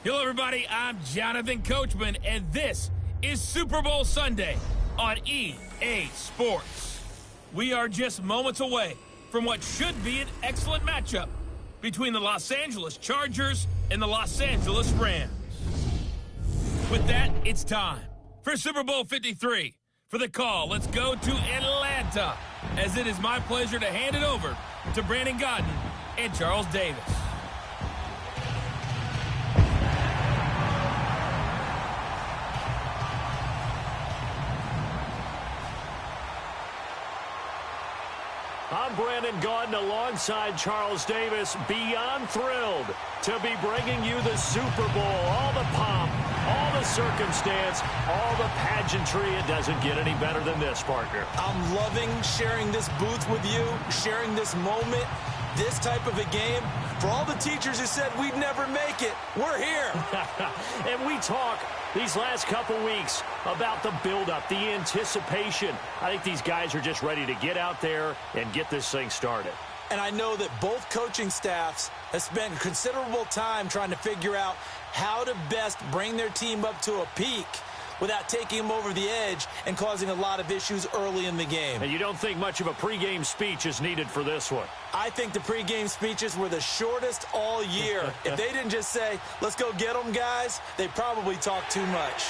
Hello, everybody. I'm Jonathan Coachman, and this is Super Bowl Sunday on EA Sports. We are just moments away from what should be an excellent matchup between the Los Angeles Chargers and the Los Angeles Rams. With that, it's time for Super Bowl 53. For the call, let's go to Atlanta, as it is my pleasure to hand it over to Brandon Godden and Charles Davis. I'm Brandon Godden alongside Charles Davis, beyond thrilled to be bringing you the Super Bowl. All the pomp, all the circumstance, all the pageantry. It doesn't get any better than this, partner. I'm loving sharing this booth with you, sharing this moment, this type of a game. For all the teachers who said we'd never make it, we're here. And we talk these last couple weeks about the buildup, the anticipation. I think these guys are just ready to get out there and get this thing started. And I know that both coaching staffs have spent considerable time trying to figure out how to best bring their team up to a peak without taking them over the edge and causing a lot of issues early in the game. And you don't think much of a pregame speech is needed for this one? I think the pregame speeches were the shortest all year. If they didn't just say, let's go get them, guys, they probably talked too much.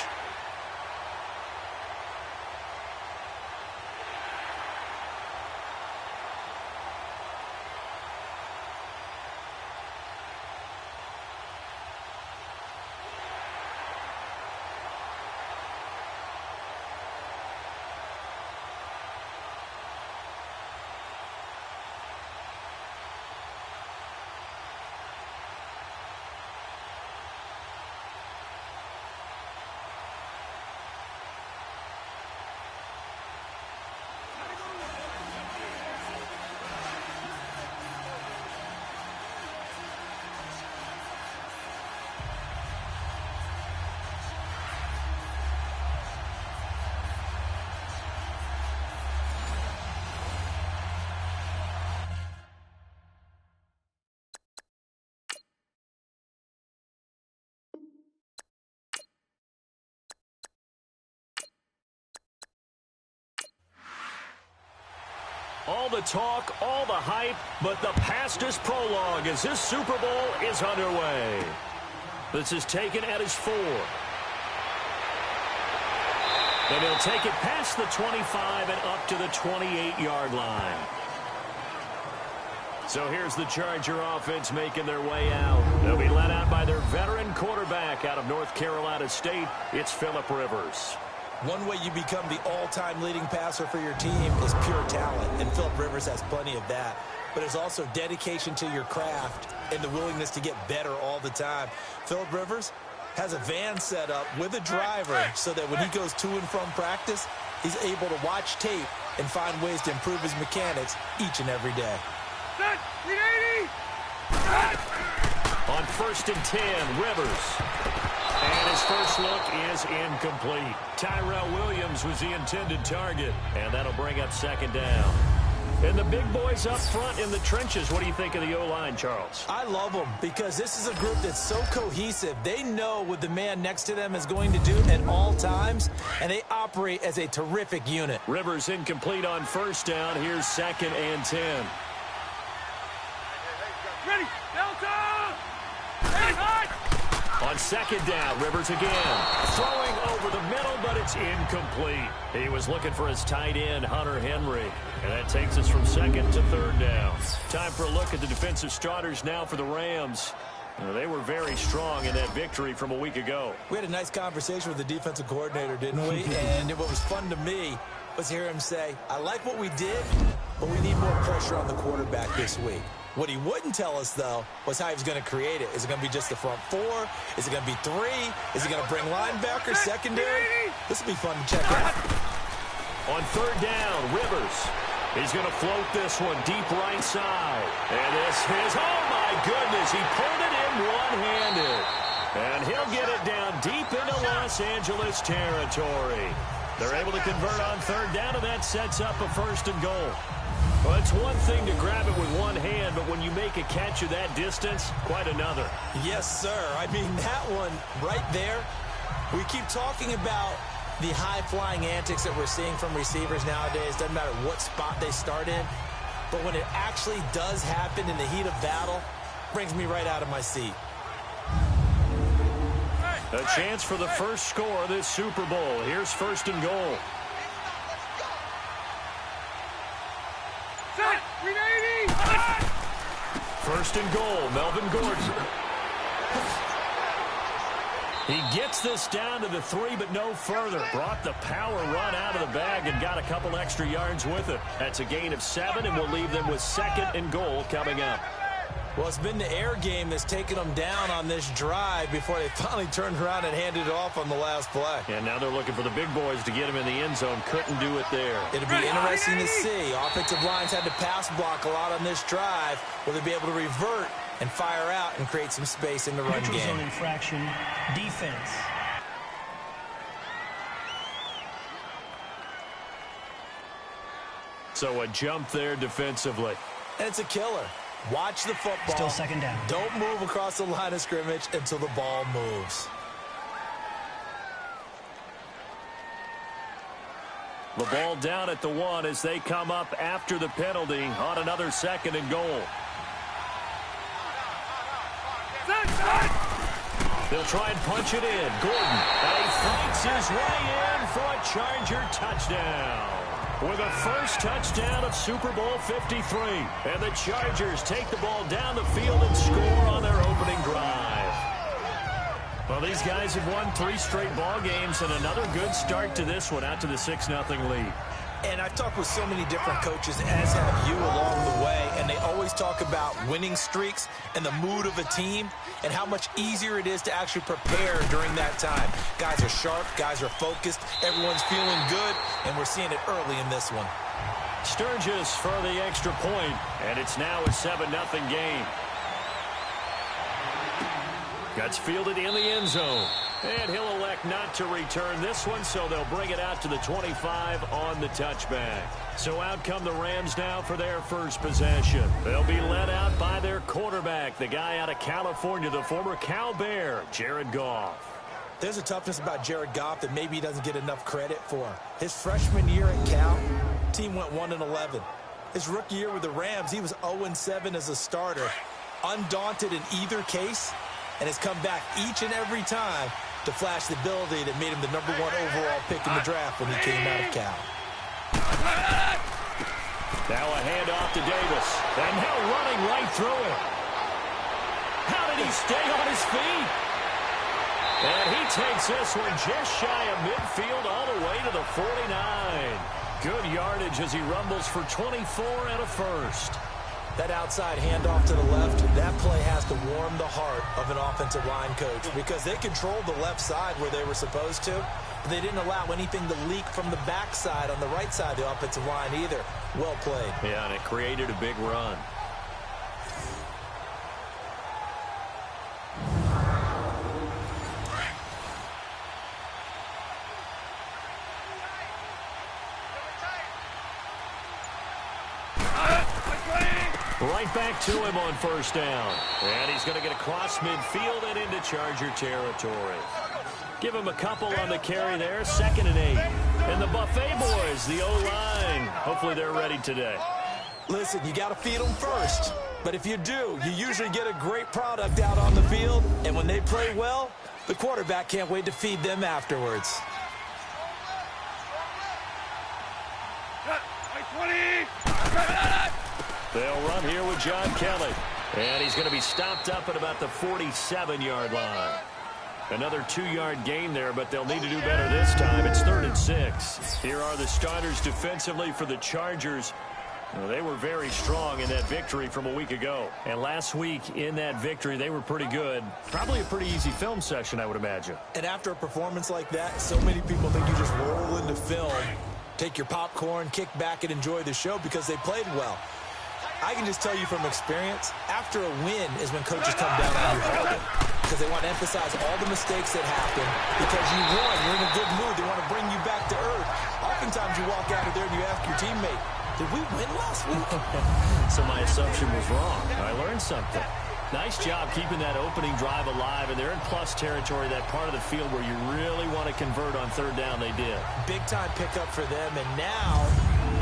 All the talk, all the hype, but the past is prologue as this Super Bowl is underway. This is taken at his 4. And he'll take it past the 25 and up to the 28-yard line. So here's the Charger offense making their way out. They'll be led out by their veteran quarterback out of North Carolina State. It's Phillip Rivers. One way you become the all-time leading passer for your team is pure talent, and Phillip Rivers has plenty of that. But there's also dedication to your craft and the willingness to get better all the time. Phillip Rivers has a van set up with a driver so that when he goes to and from practice, he's able to watch tape and find ways to improve his mechanics each and every day. On 1st and 10, Rivers. And his first look is incomplete. Tyrell Williams was the intended target, and that'll bring up 2nd down. And the big boys up front in the trenches, what do you think of the O-line, Charles? I love them because this is a group that's so cohesive. They know what the man next to them is going to do at all times, and they operate as a terrific unit. Rivers incomplete on 1st down. Here's 2nd and 10. Ready, Delta! On 2nd down, Rivers again. Throwing over the middle, but it's incomplete. He was looking for his tight end, Hunter Henry. And that takes us from 2nd to 3rd down. Time for a look at the defensive starters now for the Rams. They were very strong in that victory from a week ago. We had a nice conversation with the defensive coordinator, didn't we? And what was fun to me was to hear him say, I like what we did, but we need more pressure on the quarterback this week. What he wouldn't tell us, though, was how he was going to create it. Is it going to be just the front 4? Is it going to be 3? Is he going to bring linebackers, secondary? This will be fun to check out. On 3rd down, Rivers. He's going to float this one deep right side. And this is, oh my goodness, he pulled it in one-handed. And he'll get it down deep into Los Angeles territory. They're able to convert on 3rd down, and that sets up a 1st and goal. Well, it's one thing to grab it with one hand, but when you make a catch of that distance, quite another. Yes, sir. I mean, that one right there, we keep talking about the high-flying antics that we're seeing from receivers nowadays. Doesn't matter what spot they start in. But when it actually does happen in the heat of battle, brings me right out of my seat. A chance for the first score of this Super Bowl. Here's 1st and goal. Set! 380! 1st and goal, Melvin Gordon. He gets this down to the 3, but no further. Brought the power run out of the bag and got a couple extra yards with it. That's a gain of 7, and we'll leave them with 2nd and goal coming up. Well, it's been the air game that's taken them down on this drive before they finally turned around and handed it off on the last play. And now they're looking for the big boys to get him in the end zone. Couldn't do it there. It'll be interesting to see. Offensive lines had to pass block a lot on this drive. Will they be able to revert and fire out and create some space in the run Neutral game? zone infraction, defense. So a jump there defensively. And it's a killer. Watch the football. Still 2nd down. Don't move across the line of scrimmage until the ball moves. The ball down at the 1 as they come up after the penalty on another 2nd and goal. They'll try and punch it in. Gordon, and he fights his way in for a Charger touchdown. With a first touchdown of Super Bowl 53. And the Chargers take the ball down the field and score on their opening drive. Well, these guys have won 3 straight ball games and another good start to this one out to the 6-0 lead. And I've talked with so many different coaches, as have you, along the way, and they always talk about winning streaks and the mood of a team and how much easier it is to actually prepare during that time. Guys are sharp, guys are focused, everyone's feeling good, and we're seeing it early in this one. Sturgis for the extra point, and it's now a 7-0 game. Gets fielded in the end zone. And he'll elect not to return this one, so they'll bring it out to the 25 on the touchback. So out come the Rams now for their first possession. They'll be led out by their quarterback, the guy out of California, the former Cal Bear, Jared Goff. There's a toughness about Jared Goff that maybe he doesn't get enough credit for. His freshman year at Cal, team went 1-11. His rookie year with the Rams, he was 0-7 as a starter. Undaunted in either case, and has come back each and every time to flash the ability that made him the #1 overall pick in the draft when he came out of Cal. Now a handoff to Davis. And now running right through it. How did he stay on his feet? And he takes this one just shy of midfield all the way to the 49. Good yardage as he rumbles for 24 and a first. That outside handoff to the left, that play has to warm the heart of an offensive line coach because they controlled the left side where they were supposed to, but they didn't allow anything to leak from the backside on the right side of the offensive line either. Well played. Yeah, and it created a big run. Right back to him on first down. And he's going to get across midfield and into Charger territory. Give him a couple on the carry there. 2nd and 8. And the Buffet boys, the O-line. Hopefully they're ready today. Listen, you got to feed them first. But if you do, you usually get a great product out on the field. And when they play well, the quarterback can't wait to feed them afterwards. 20! They'll run here with John Kelly. And he's going to be stopped up at about the 47-yard line. Another 2-yard gain there, but they'll need to do better this time. It's 3rd and 6. Here are the starters defensively for the Chargers. Well, they were very strong in that victory from a week ago. And last week in that victory, they were pretty good. Probably a pretty easy film session, I would imagine. And after a performance like that, so many people think you just roll into film, take your popcorn, kick back, and enjoy the show because they played well. I can just tell you from experience, after a win is when coaches come down on you harder because they want to emphasize all the mistakes that happened because you won. You're in a good mood. They want to bring you back to earth. Oftentimes you walk out of there and you ask your teammate, Did we win last week? So my assumption was wrong. I learned something. Nice job keeping that opening drive alive, and they're in plus territory, that part of the field where you really want to convert on third down. They did. Big-time pickup for them, and now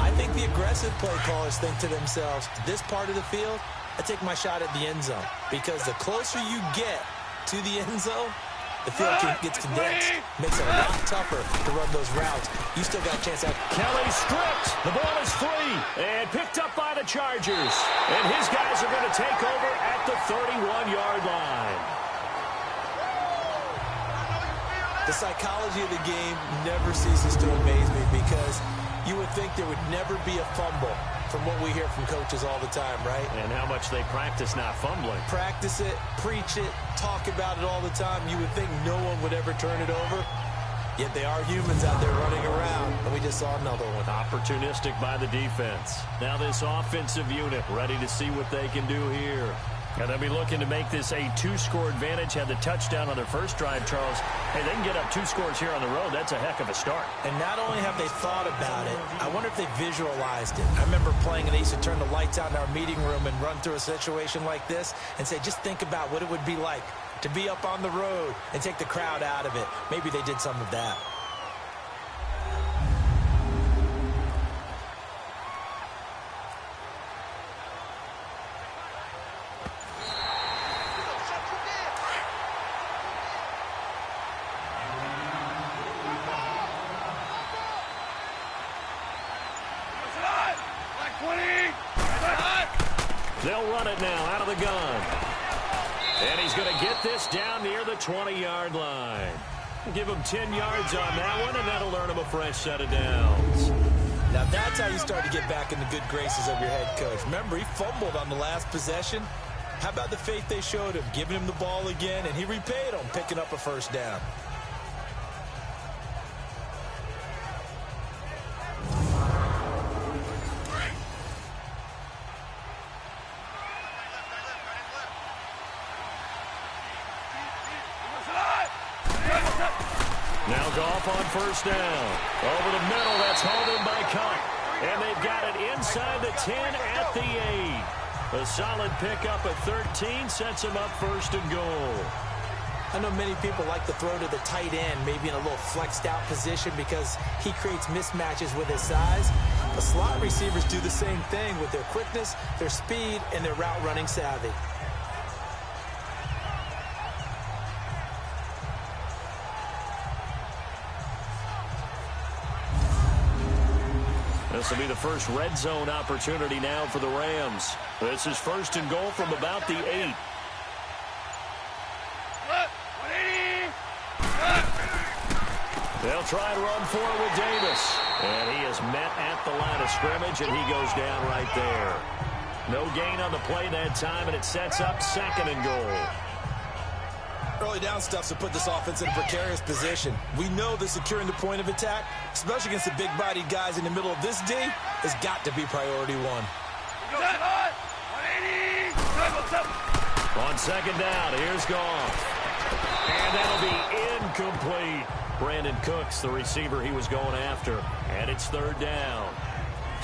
I think the aggressive play callers think to themselves, this part of the field, I take my shot at the end zone, because the closer you get to the end zone, the field gets condensed. Makes it a lot tougher to run those routes. You still got a chance at... Kelly stripped. The ball is free and picked up by the Chargers. And his guys are going to take over at the 31-yard line. The psychology of the game never ceases to amaze me, because you would think there would never be a fumble from what we hear from coaches all the time, right? And how much they practice not fumbling. Practice it, preach it, talk about it all the time. You would think no one would ever turn it over. Yet they are humans out there running around, and we just saw another one. Opportunistic by the defense. Now this offensive unit ready to see what they can do here. And they'll be looking to make this a 2-score advantage. Had the touchdown on their first drive, Charles. Hey, they can get up 2 scores here on the road. That's a heck of a start. And not only have they thought about it, I wonder if they visualized it. I remember playing, and they used to turn the lights out in our meeting room and run through a situation like this and say, just think about what it would be like to be up on the road and take the crowd out of it. Maybe they did some of that. They'll run it now out of the gun. And he's going to get this down near the 20-yard line. Give him 10 yards on that one, and that'll earn him a fresh set of downs. Now that's how you start to get back in the good graces of your head coach. Remember, he fumbled on the last possession. How about the faith they showed him, giving him the ball again, and he repaid them, picking up a first down. Now Goff on first down. Over the middle, that's hauled in by Cup. And they've got it inside the 10 at the 8. A solid pickup at 13 sets them up first and goal. I know many people like to throw to the tight end, maybe in a little flexed out position because he creates mismatches with his size. The slot receivers do the same thing with their quickness, their speed, and their route running savvy. This will be the first red zone opportunity now for the Rams. This is first and goal from about the 8. They'll try and run for it with Davis. And he is met at the line of scrimmage, and he goes down right there. No gain on the play that time, and it sets up second and goal. Early down stuff to put this offense in a precarious position. We know that securing the point of attack, especially against the big-bodied guys in the middle of this D, has got to be priority one. On second down, here's Goff. And that'll be incomplete. Brandon Cooks, the receiver he was going after. And it's third down.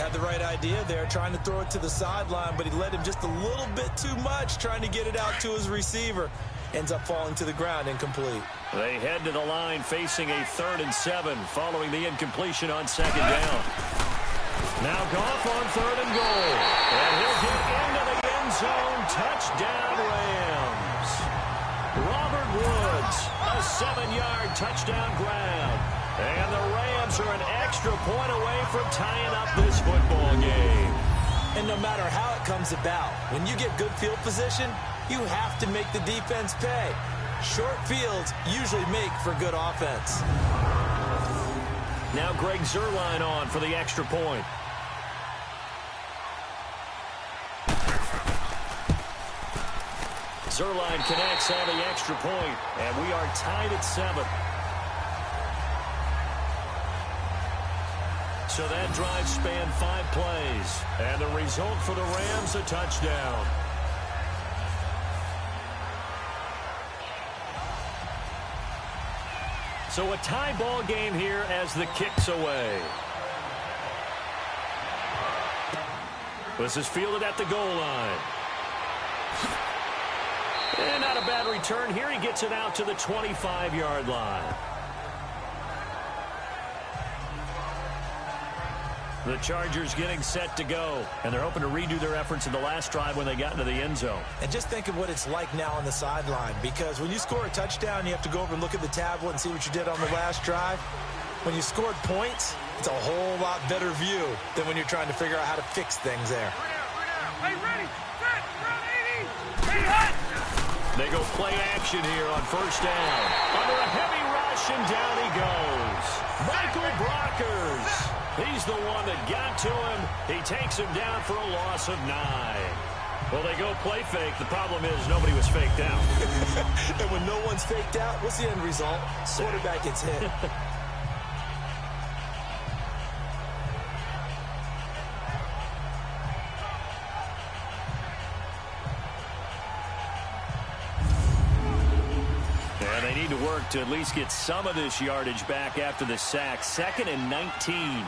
Had the right idea there, trying to throw it to the sideline, but he led him just a little bit too much, trying to get it out to his receiver. Ends up falling to the ground, incomplete. They head to the line facing a 3rd and 7 following the incompletion on second down. Now Goff on 3rd and goal. And he'll get into the end zone. Touchdown, Rams. Robert Woods, a 7-yard touchdown grab. And the Rams are an extra point away from tying up this football game. And no matter how it comes about, when you get good field position, you have to make the defense pay. Short fields usually make for good offense. Now Greg Zuerlein on for the extra point. Zuerlein connects on the extra point, and we are tied at 7. So that drive spanned 5 plays, and the result for the Rams, a touchdown. So a tie ball game here as the kick's away. This is fielded at the goal line. And not a bad return here. He gets it out to the 25-yard line. The Chargers getting set to go, and they're hoping to redo their efforts in the last drive when they got into the end zone. And just think of what it's like now on the sideline, because when you score a touchdown, you have to go over and look at the tablet and see what you did on the last drive. When you scored points, it's a whole lot better view than when you're trying to figure out how to fix things there. Hey, ready, set, run 80. Hey, hut. They go play action here on first down. Under a heavy rush, and down he goes. Michael Brockers. He's the one that got to him. He takes him down for a loss of 9. Well, they go play fake. The problem is nobody was faked out. And when no one's faked out, what's the end result? Quarterback gets hit. And they need to work to at least get some of this yardage back after the sack. 2nd and 19.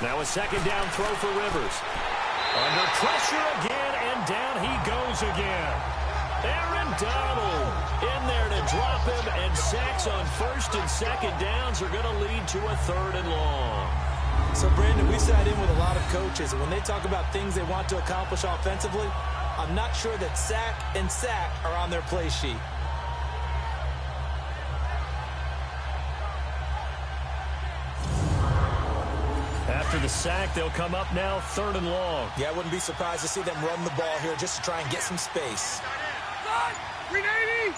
Now a second down throw for Rivers. Under pressure again, and down he goes again. Aaron Donald in there to drop him, and sacks on 1st and 2nd downs are going to lead to a 3rd and long. So, Brandon, we sat in with a lot of coaches, and when they talk about things they want to accomplish offensively, I'm not sure that sack and sack are on their play sheet. After the sack, they'll come up now 3rd and long. Yeah, I wouldn't be surprised to see them run the ball here just to try and get some space. 380.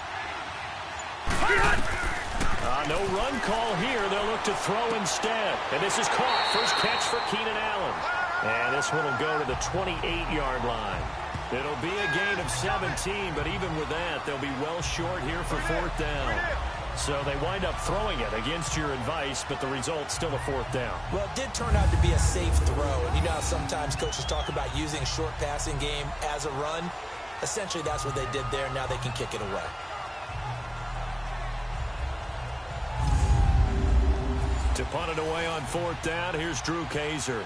No run call here. They'll look to throw instead. And this is caught. First catch for Keenan Allen. And this one will go to the 28-yard line. It'll be a gain of 17, but even with that, they'll be well short here for 4th down. So they wind up throwing it against your advice, but the result's still a 4th down. Well, it did turn out to be a safe throw. And you know how sometimes coaches talk about using a short passing game as a run? Essentially, that's what they did there. Now they can kick it away. To punt it away on 4th down, here's Drew Kaiser.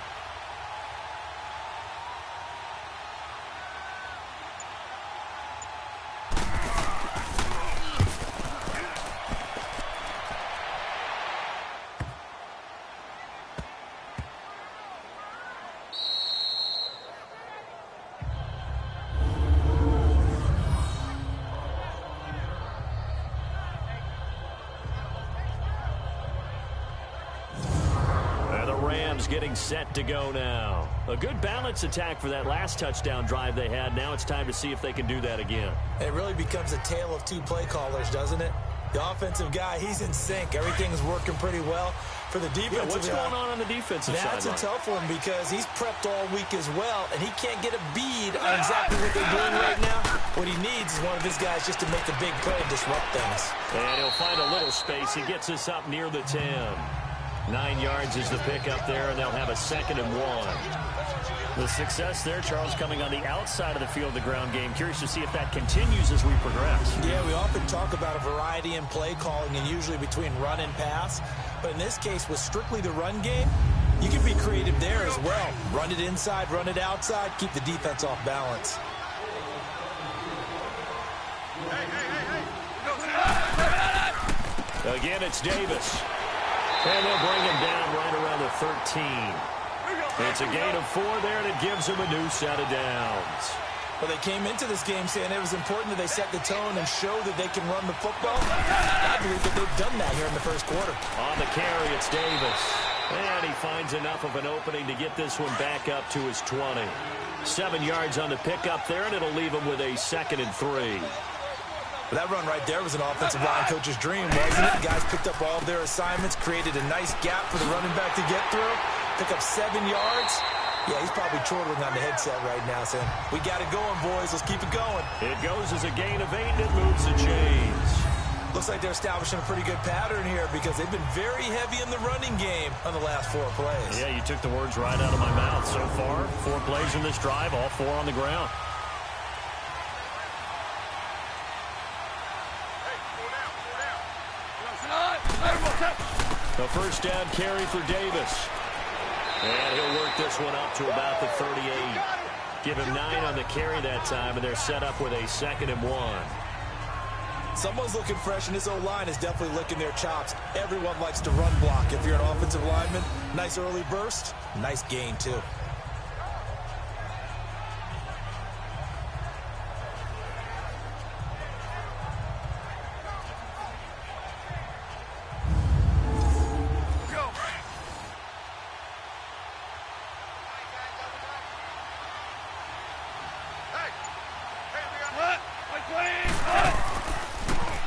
Getting set to go now. A good balance attack for that last touchdown drive they had. Now it's time to see if they can do that again. It really becomes a tale of 2 play callers, doesn't it? The offensive guy, he's in sync. Everything's working pretty well. For the defensive what's going on the defensive side? That's a tough one because he's prepped all week as well, and he can't get a bead on exactly what they're doing right now. What he needs is one of his guys just to make a big play and disrupt things. And he'll find a little space. He gets us up near the 10. 9 yards is the pickup there, and they'll have a 2nd and 1. The success there, Charles, coming on the outside of the field, the ground game. Curious to see if that continues as we progress. Yeah, we often talk about a variety in play calling and usually between run and pass. But in this case, with strictly the run game, you can be creative there as well. Run it inside, run it outside, keep the defense off balance. Again, it's Davis. And they'll bring him down right around the 13. It's a gain of 4 there, and it gives him a new set of downs. Well, they came into this game saying it was important that they set the tone and show that they can run the football. I believe that they've done that here in the first quarter. On the carry, it's Davis. And he finds enough of an opening to get this one back up to his 20. 7 yards on the pickup there, and it'll leave him with a 2nd and 3. But that run right there was an offensive line coach's dream, wasn't it? The guys picked up all of their assignments, created a nice gap for the running back to get through, pick up 7 yards. Yeah, he's probably chortling on the headset right now saying, we got it going, boys. Let's keep it going. It goes as a gain of 8, and it moves the chains. Looks like they're establishing a pretty good pattern here because they've been very heavy in the running game on the last 4 plays. Yeah, you took the words right out of my mouth. So far, 4 plays in this drive, all 4 on the ground. A first down carry for Davis. And he'll work this one up to about the 38. Give him 9 on the carry that time, and they're set up with a 2nd and 1. Someone's looking fresh, and this O-line is definitely licking their chops. Everyone likes to run block. If you're an offensive lineman, nice early burst, nice gain, too.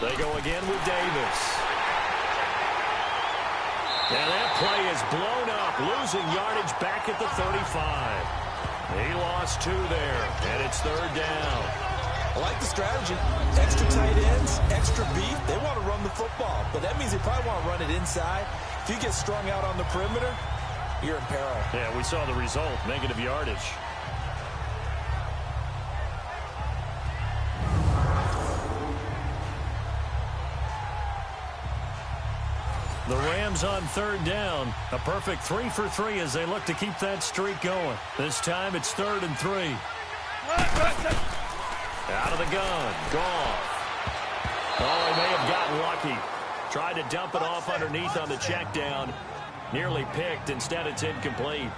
They go again with Davis. And that play is blown up, losing yardage back at the 35. He lost 2 there, and it's 3rd down. I like the strategy. Extra tight ends, extra beef. They want to run the football, but that means they probably want to run it inside. If you get strung out on the perimeter, you're in peril. Yeah, we saw the result, negative yardage. The Rams on 3rd down. A perfect 3 for 3 as they look to keep that streak going. This time it's 3rd and 3. Out of the gun. Goff. Oh, he may have gotten lucky. Tried to dump it off underneath on the check down. Nearly picked. Instead, it's incomplete.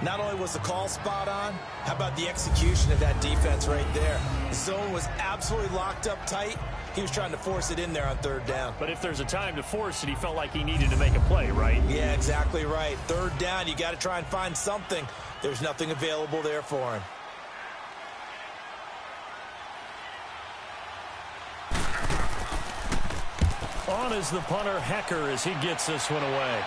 Not only was the call spot on, how about the execution of that defense right there? The zone was absolutely locked up tight. He was trying to force it in there on 3rd down. But if there's a time to force it, he felt like he needed to make a play, right? Yeah, exactly right. 3rd down, you got to try and find something. There's nothing available there for him. On is the punter, Hecker, as he gets this one away.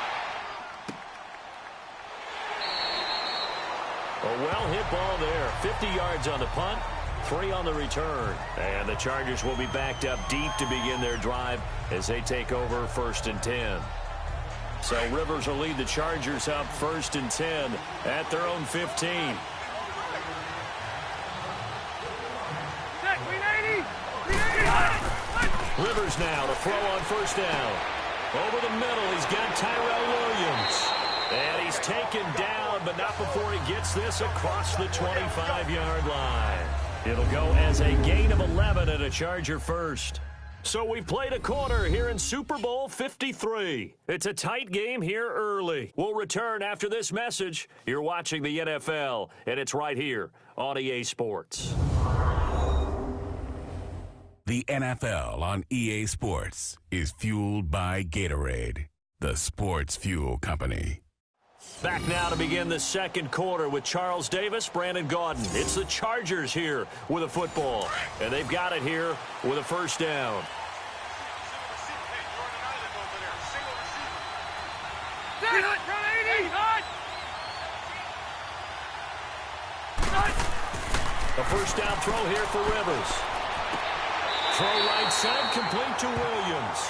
A well-hit ball there. 50 yards on the punt, 3 on the return. And the Chargers will be backed up deep to begin their drive as they take over 1st and 10. So Rivers will lead the Chargers up 1st and 10 at their own 15. Rivers now to throw on 1st down. Over the middle, he's got Tyrell Williams. And he's taken down, but not before he gets this across the 25-yard line. It'll go as a gain of 11 and a Charger first. So we played a quarter here in Super Bowl 53. It's a tight game here early. We'll return after this message. You're watching the NFL, and it's right here on EA Sports. The NFL on EA Sports is fueled by Gatorade, the sports fuel company. Back now to begin the second quarter with Charles Davis, Brandon Gaudin. It's the Chargers here with a football, and they've got it here with a 1st down. A 1st down throw here for Rivers. Throw right side, complete to Williams.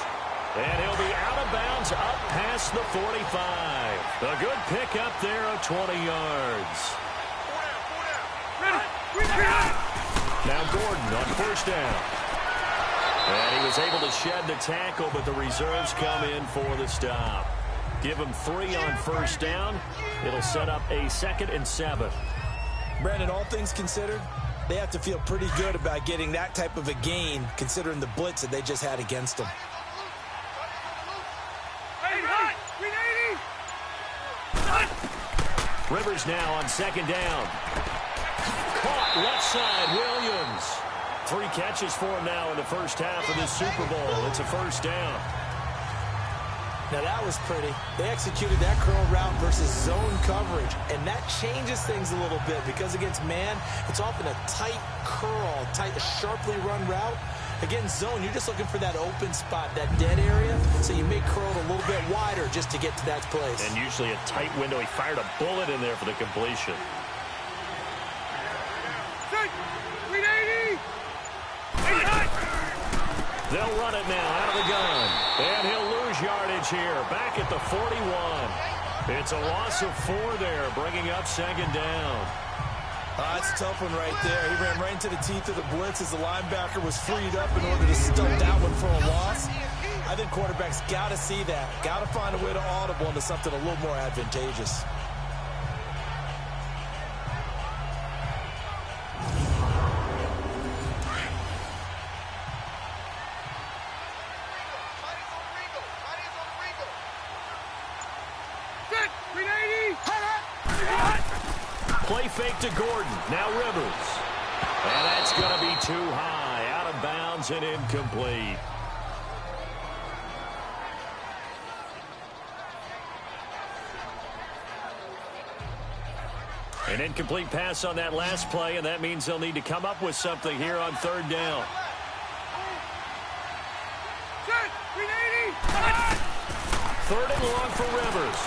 And he'll be out of bounds up past the 45. A good pick up there of 20 yards. Now Gordon on 1st down. And he was able to shed the tackle, but the reserves come in for the stop. Give him 3 on 1st down. It'll set up a 2nd and 7. Brandon, all things considered, they have to feel pretty good about getting that type of a gain, considering the blitz that they just had against them. Rivers now on 2nd down. Caught left side, Williams. 3 catches for him now in the first half of this Super Bowl. It's a 1st down. Now that was pretty. They executed that curl route versus zone coverage, and that changes things a little bit because against man, it's often a tight curl, sharply run route. Against zone, you're just looking for that open spot, that dead area, so you may curl it a little bit wider just to get to that place. And usually a tight window. He fired a bullet in there for the completion. They'll run it now out of the gun. And he'll lose yardage here. Back at the 41. It's a loss of 4 there, bringing up 2nd down. That's a tough one right there. He ran right into the teeth of the blitz as the linebacker was freed up in order to stump that one for a loss. I think quarterbacks got to see that. Got to find a way to audible into something a little more advantageous. Play fake to Gordon. Now Rivers. And that's going to be too high. Out of bounds and incomplete. An incomplete pass on that last play, and that means they'll need to come up with something here on third down. Third and long for Rivers.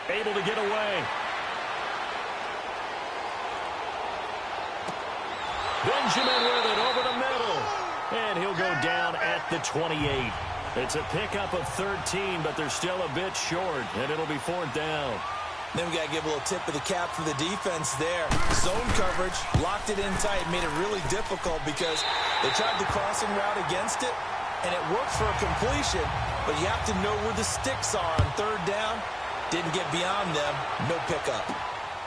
Able to get away. Benjamin with it over the middle. And he'll go down at the 28. It's a pickup of 13, but they're still a bit short, and it'll be fourth down. Then we got to give a little tip of the cap for the defense there. Zone coverage, locked it in tight, made it really difficult because they tried the crossing route against it, and it worked for a completion, but you have to know where the sticks are on third down. Didn't get beyond them, no pickup.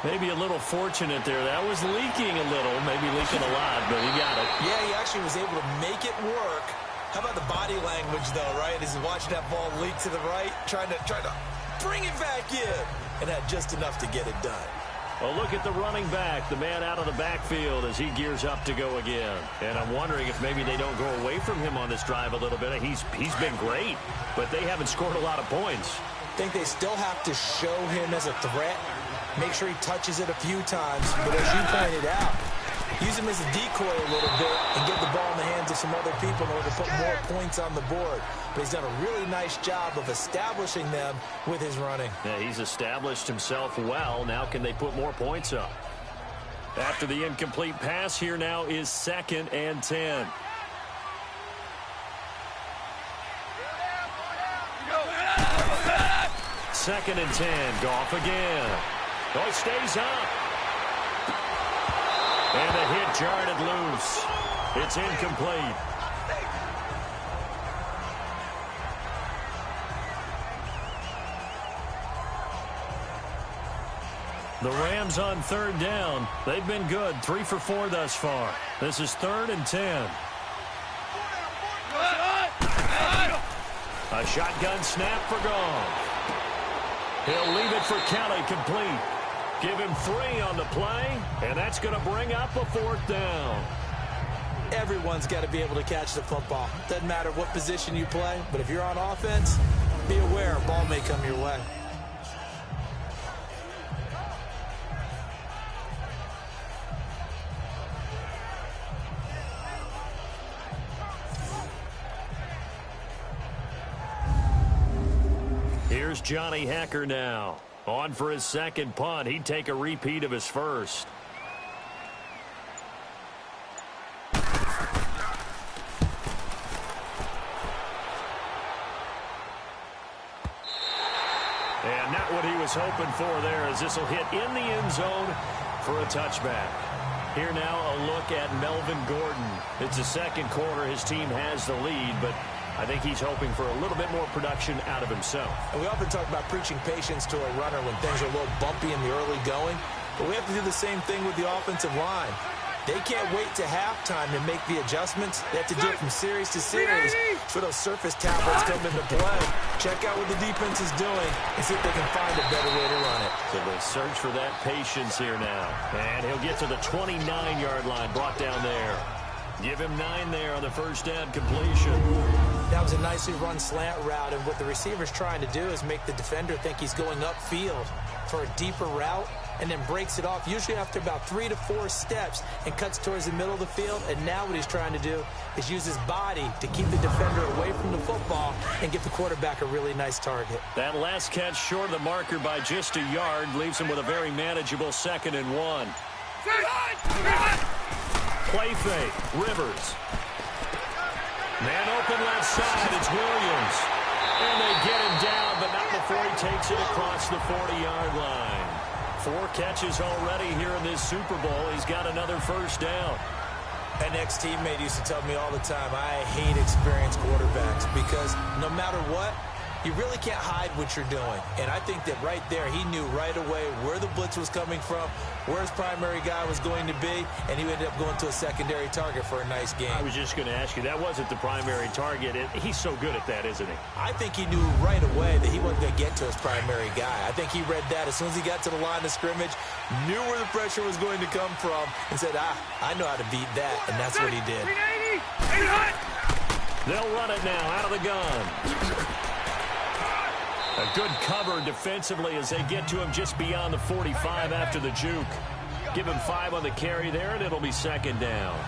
Maybe a little fortunate there. That was leaking a little, maybe leaking a lot, but he got it. Yeah, he actually was able to make it work. How about the body language, though, right? As he's watching that ball leak to the right, trying to bring it back in, and had just enough to get it done. Well, look at the running back, the man out of the backfield as he gears up to go again. And I'm wondering if maybe they don't go away from him on this drive a little bit. He's been great, but they haven't scored a lot of points. I think they still have to show him as a threat, make sure he touches it a few times, but as you pointed out, use him as a decoy a little bit and get the ball in the hands of some other people in order to put more points on the board. But he's done a really nice job of establishing them with his running. Yeah, he's established himself well. Now can they put more points up? After the incomplete pass, here now is 2nd and 10. Second and 10. Goff again. Oh, he stays up. And the hit jarred it loose. It's incomplete. The Rams on third down. They've been good. 3 for 4 thus far. This is 3rd and 10. A shotgun snap for Goff. He'll leave it for Kelly, complete. Give him 3 on the play, and that's going to bring up a 4th down. Everyone's got to be able to catch the football. Doesn't matter what position you play, but if you're on offense, be aware a ball may come your way. Here's Johnny Hecker now. On for his second punt. He'd take a repeat of his first. And not what he was hoping for there, as this will hit in the end zone for a touchback. Here now a look at Melvin Gordon. It's the second quarter. His team has the lead, but I think he's hoping for a little bit more production out of himself. And we often talk about preaching patience to a runner when things are a little bumpy in the early going, but we have to do the same thing with the offensive line. They can't wait to halftime to make the adjustments. They have to do it from series to series. So those surface tablets come into play. Check out what the defense is doing and see if they can find a better way to run it. So they search for that patience here now. And he'll get to the 29-yard line, brought down there. Give him 9 there on the first down completion. That was a nicely run slant route, and what the receiver's trying to do is make the defender think he's going upfield for a deeper route, and then breaks it off, usually after about 3 to 4 steps, and cuts towards the middle of the field. And now what he's trying to do is use his body to keep the defender away from the football and give the quarterback a really nice target. That last catch short of the marker by just a yard leaves him with a very manageable 2nd and 1. Play fake. Rivers. Man open left side. It's Williams. And they get him down, but not before he takes it across the 40-yard line. 4 catches already here in this Super Bowl. He's got another first down. An ex-teammate used to tell me all the time, I hate experienced quarterbacks because no matter what, you really can't hide what you're doing. And I think that right there, he knew right away where the blitz was coming from, where his primary guy was going to be, and he ended up going to a secondary target for a nice game. I was just going to ask you, that wasn't the primary target. He's so good at that, isn't he? I think he knew right away that he wasn't going to get to his primary guy. I think he read that as soon as he got to the line of scrimmage, knew where the pressure was going to come from, and said, I know how to beat that, and that's what he did. They'll run it now out of the gun. A good cover defensively as they get to him just beyond the 45 after the juke. Give him 5 on the carry there, and it'll be second down.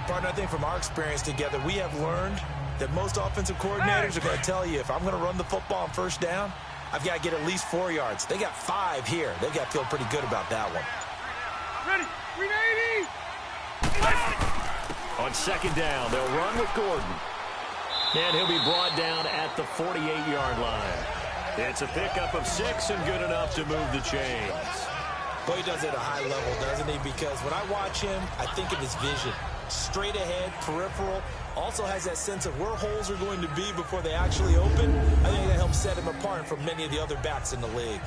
Partner, I think from our experience together, we have learned that most offensive coordinators are going to tell you, if I'm going to run the football on first down, I've got to get at least 4 yards. They got 5 here. They've got to feel pretty good about that one. Ready, 380. On second down, they'll run with Gordon. And he'll be brought down at the 48-yard line. It's a pickup of 6 and good enough to move the chains. Boy, he does it at a high level, doesn't he? Because when I watch him, I think of his vision. Straight ahead, peripheral. Also has that sense of where holes are going to be before they actually open. I think that helps set him apart from many of the other backs in the league.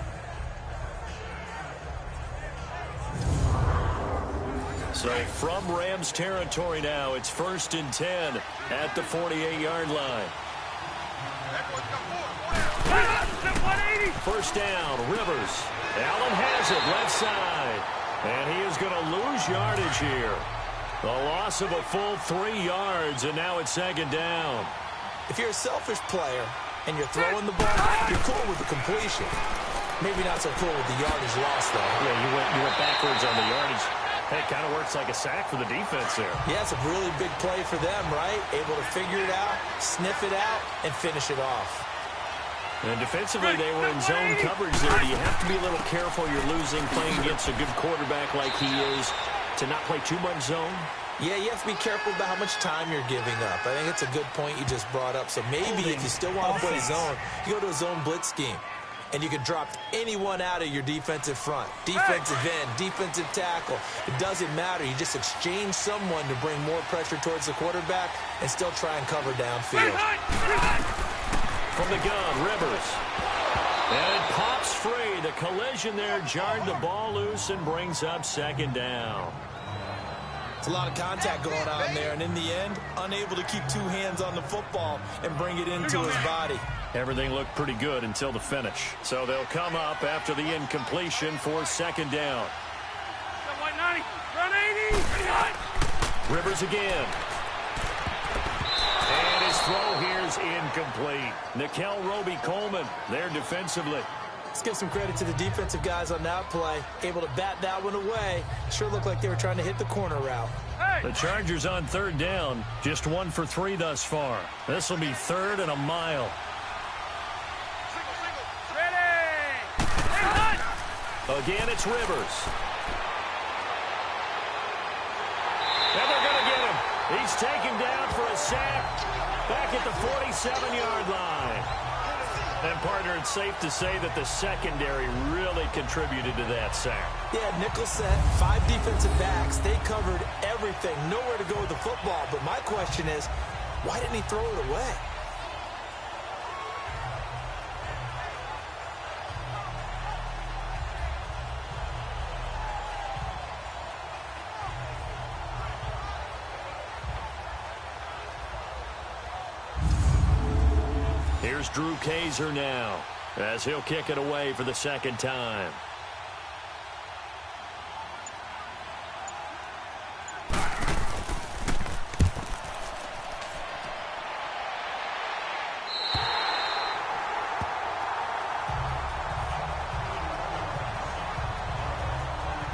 So from Rams territory now, it's 1st and 10 at the 48-yard line. First down, Rivers. Allen has it, left side. And he is going to lose yardage here. The loss of a full 3 yards, and now it's second down. If you're a selfish player and you're throwing the ball, you're cool with the completion. Maybe not so cool with the yardage loss, though. Yeah, you went backwards on the yardage. Hey, it kind of works like a sack for the defense there. Yeah, it's a really big play for them, right? Able to figure it out, sniff it out, and finish it off. And defensively, they were in zone coverage there. You have to be a little careful. You're losing playing against a good quarterback like he is to not play too much zone. Yeah, you have to be careful about how much time you're giving up. I think it's a good point you just brought up. So maybe if you still want to play zone, you go to a zone blitz scheme. And you can drop anyone out of your defensive front. Defensive end, defensive tackle. It doesn't matter. You just exchange someone to bring more pressure towards the quarterback and still try and cover downfield. From the gun, Rivers. And it pops free. The collision there jarred the ball loose and brings up second down. It's a lot of contact going on there, and in the end, unable to keep 2 hands on the football and bring it into his body. Everything looked pretty good until the finish. So they'll come up after the incompletion for second down. Run 80. Rivers again. And his throw here's incomplete. Nickel Roby-Coleman there defensively. Let's give some credit to the defensive guys on that play. Able to bat that one away. Sure looked like they were trying to hit the corner route. The Chargers on third down. Just 1 for 3 thus far. This will be 3rd and a mile. Again, it's Rivers. And they're going to get him. He's taken down for a sack back at the 47-yard line. And, partner, it's safe to say that the secondary really contributed to that sack. Yeah, nickel set, 5 defensive backs. They covered everything. Nowhere to go with the football. But my question is, why didn't he throw it away? Here's Drew Kaiser now as he'll kick it away for the second time.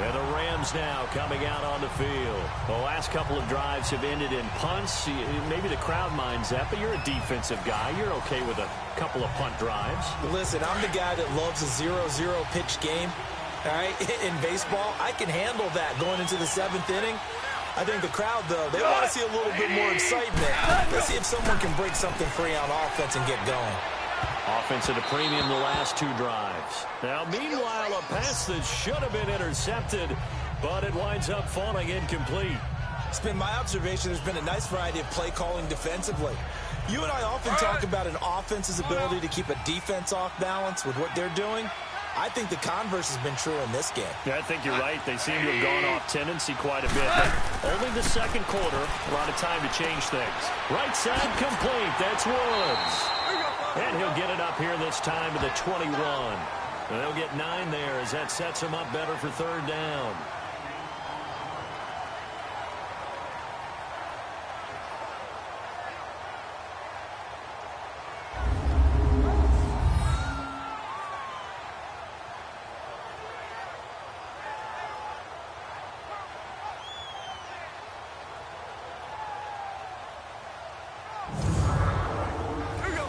And the Rams now coming out on the field. The last couple of drives have ended in punts. Maybe the crowd minds that, but you're a defensive guy. You're okay with a couple of punt drives. Listen, I'm the guy that loves a 0-0 pitch game. All right, in baseball, I can handle that going into the 7th inning. I think the crowd, though, they want to see a little bit more excitement. Let's see if someone can break something free on offense and get going. Offense at a premium the last 2 drives. Now, meanwhile, a pass that should have been intercepted, but it winds up falling incomplete. It's been my observation there's been a nice variety of play calling defensively. You and I often talk about an offense's ability to keep a defense off balance with what they're doing. I think the converse has been true in this game. Yeah, I think you're right. They seem to have gone off tendency quite a bit. But only the second quarter, a lot of time to change things. Right side complete. That's Woods. And he'll get it up here this time to the 21. And they'll get 9 there as that sets him up better for third down.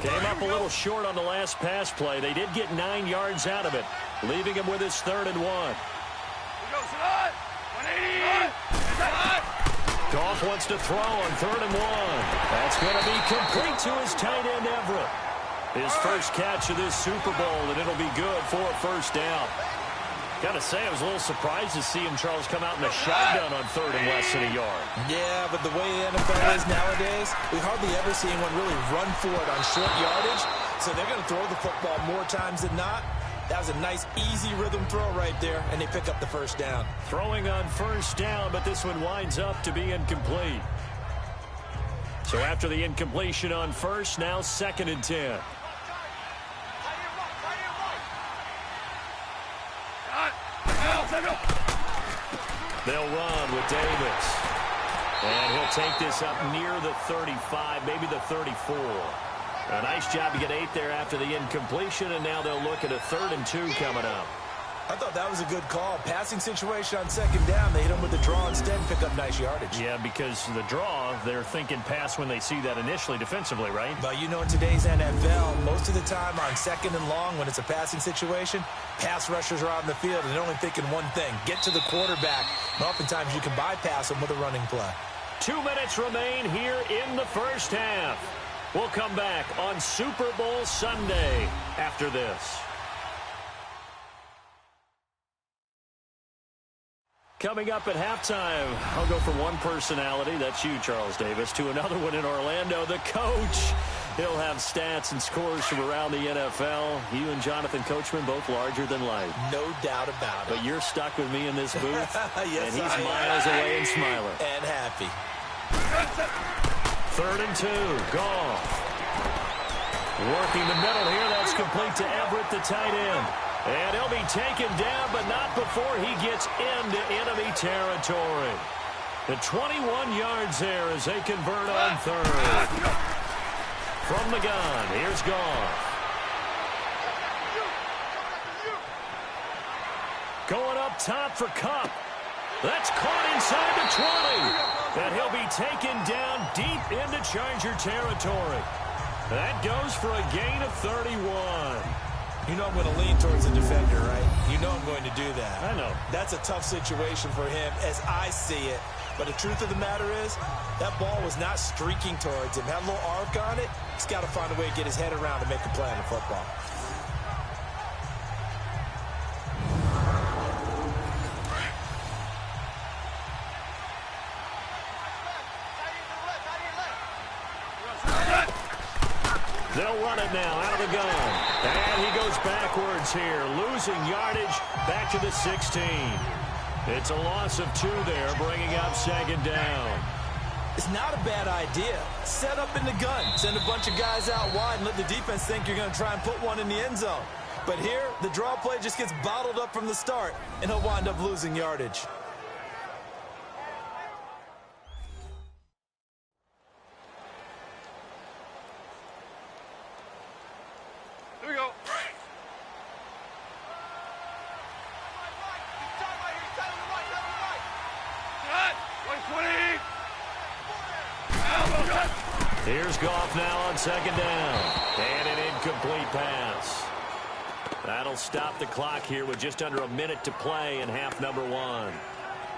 Came up a little short on the last pass play. They did get 9 yards out of it, leaving him with his 3rd and 1. Goff wants to throw on 3rd and 1. That's going to be complete to his tight end, Everett. His first catch of this Super Bowl, and it'll be good for a first down. Got to say, I was a little surprised to see him, Charles, come out in a shotgun on 3rd and less than a yard. Yeah, but the way the NFL is nowadays, we hardly ever see anyone really run for it on short yardage. So they're going to throw the football more times than not. That was a nice, easy rhythm throw right there, and they pick up the first down. Throwing on first down, but this one winds up to be incomplete. So after the incompletion on first, now 2nd and 10. They'll run with Davis. And he'll take this up near the 35, maybe the 34. A nice job to get 8 there after the incompletion, and now they'll look at a 3rd and 2 coming up. I thought that was a good call. Passing situation on 2nd down. They hit him with the draw instead and pick up nice yardage. Yeah, because the draw, they're thinking pass when they see that initially defensively, right? But you know, in today's NFL, most of the time on 2nd and long, when it's a passing situation, pass rushers are out in the field and they're only thinking one thing, get to the quarterback. And oftentimes you can bypass them with a running play. 2 minutes remain here in the first half. We'll come back on Super Bowl Sunday after this. Coming up at halftime, I'll go from one personality, that's you, Charles Davis, to another one in Orlando, the coach. He'll have stats and scores from around the NFL. You and Jonathan Coachman, both larger than life. No doubt about it. But you're stuck with me in this booth, yes, and he's miles away and smiling. And happy. 3rd and 2, Goff. Working the middle here, that's complete to Everett, the tight end. And he'll be taken down, but not before he gets into enemy territory. The 21 yards there as they convert on 3rd. From the gun, here's Goff. Going up top for Kupp. That's caught inside the 20. And he'll be taken down deep into Charger territory. That goes for a gain of 31. You know I'm going to lean towards the defender, right? You know I'm going to do that. I know. That's a tough situation for him as I see it. But the truth of the matter is, that ball was not streaking towards him. Had a little arc on it. He's got to find a way to get his head around to make a play on the football. They'll run it now out of the gun. And he goes backwards here, losing yardage back to the 16. It's a loss of 2 there, bringing up 2nd down. It's not a bad idea. Set up in the gun. Send a bunch of guys out wide and let the defense think you're going to try and put one in the end zone. But here, the draw play just gets bottled up from the start, and he'll wind up losing yardage. Here we go. Here's Goff now on 2nd down. And an incomplete pass. That'll stop the clock here with just under a minute to play in half number 1.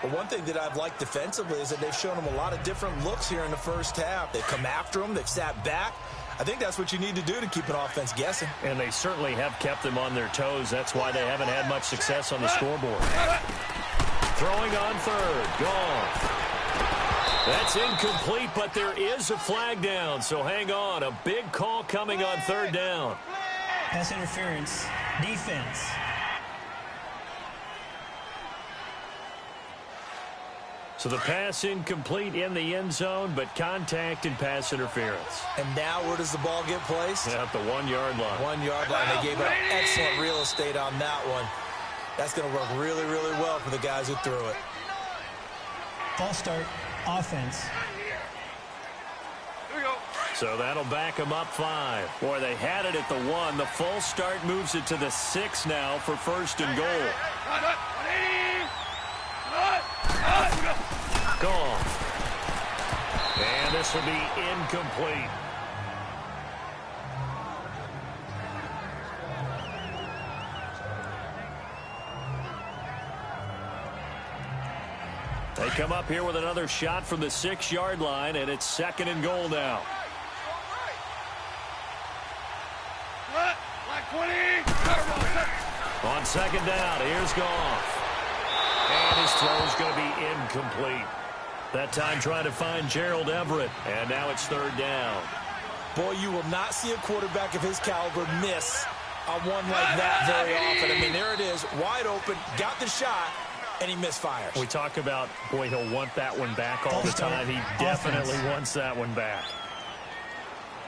But one thing that I've liked defensively is that they've shown him a lot of different looks here in the first half. They've come after him. They've sat back. I think that's what you need to do to keep an offense guessing. And they certainly have kept them on their toes. That's why they haven't had much success on the scoreboard. Throwing on 3rd. Goff. That's incomplete, but there is a flag down, so hang on. A big call coming on third down. Pass interference. Defense. So the pass incomplete in the end zone, but contact and pass interference. And now where does the ball get placed? At the 1-yard line. 1-yard line. They gave up excellent real estate on that one. That's going to work really, really well for the guys who threw it. False start. Offense. So that'll back them up 5. Boy, they had it at the 1. The false start moves it to the 6 now for first and goal. Gone. And this will be incomplete. They come up here with another shot from the 6-yard line, and it's second and goal now. On second down, here's Goff. And his throw's going to be incomplete. That time trying to find Gerald Everett, and now it's third down. Boy, you will not see a quarterback of his caliber miss on one like that very often. I mean, there it is, wide open, got the shot, and he misfires. We talk about, boy, he'll want that one back all the time. He definitely wants that one back.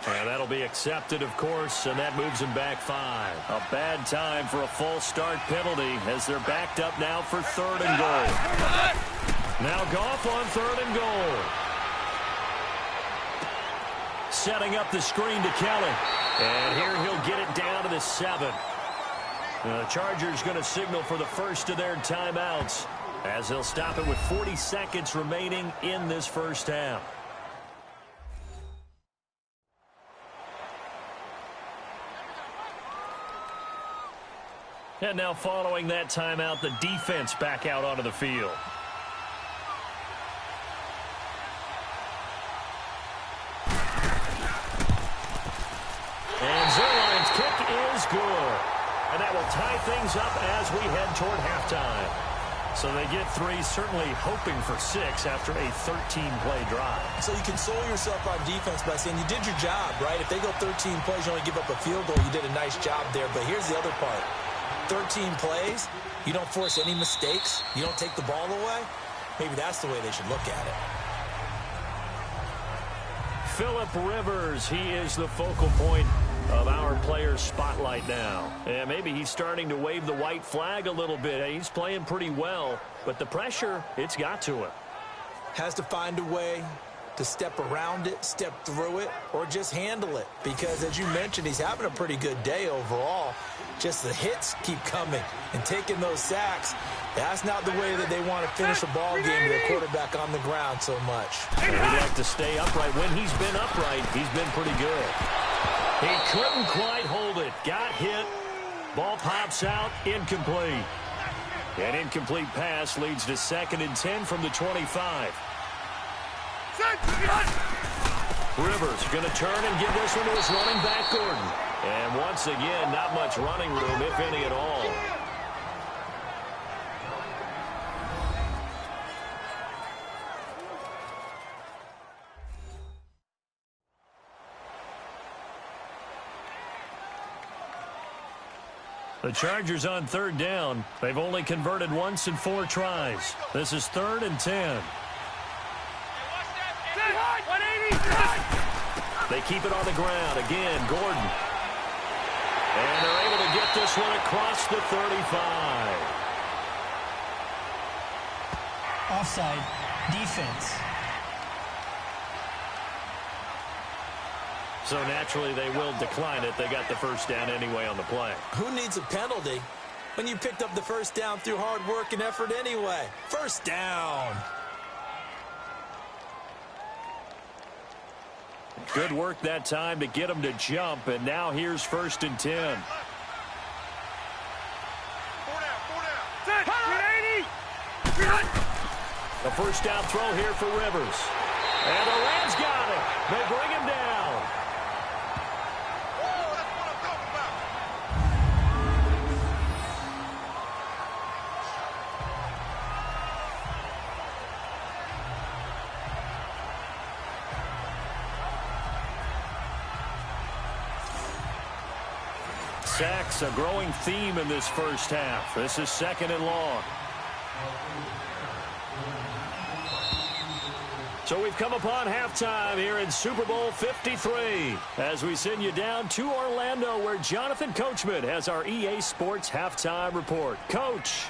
And that'll be accepted, of course, and that moves him back 5. A bad time for a false start penalty as they're backed up now for third and goal. Now Goff on third and goal. Setting up the screen to Kelly. And here he'll get it down to the 7. The Chargers going to signal for the first of their timeouts as they'll stop it with 40 seconds remaining in this first half. And now following that timeout, the defense back out onto the field. And Zerline's kick is good. And that will tie things up as we head toward halftime. So they get 3, certainly hoping for 6 after a 13-play drive. So you console yourself on defense by saying you did your job, right? If they go 13 plays, you only give up a field goal, you did a nice job there. But here's the other part. 13 plays, you don't force any mistakes, you don't take the ball away. Maybe that's the way they should look at it. Phillip Rivers, he is the focal point of our players' spotlight now. And maybe he's starting to wave the white flag a little bit. He's playing pretty well, but the pressure, it's got to him. Has to find a way to step around it, step through it, or just handle it. Because, as you mentioned, he's having a pretty good day overall. Just the hits keep coming and taking those sacks. That's not the way that they want to finish a ball game with a quarterback on the ground so much. And he'd like to stay upright. When he's been upright, he's been pretty good. He couldn't quite hold it. Got hit. Ball pops out. Incomplete. An incomplete pass leads to 2nd and 10 from the 25. Rivers going to turn and give this one to his running back, Gordon. And once again, not much running room, if any at all. The Chargers on third down. They've only converted once in 4 tries. This is 3rd and 10. They keep it on the ground. Again, Gordon. And they're able to get this one across the 35. Offside. Defense. So naturally they will decline it. They got the first down anyway on the play. Who needs a penalty when you picked up the first down through hard work and effort anyway? First down. Good work that time to get him to jump, and now here's 1st and 10. The first down throw here for Rivers. And the Rams got it. They bring him down. Sacks, a growing theme in this first half. This is 2nd and long. So we've come upon halftime here in Super Bowl 53 as we send you down to Orlando where Jonathan Coachman has our EA Sports halftime report. Coach.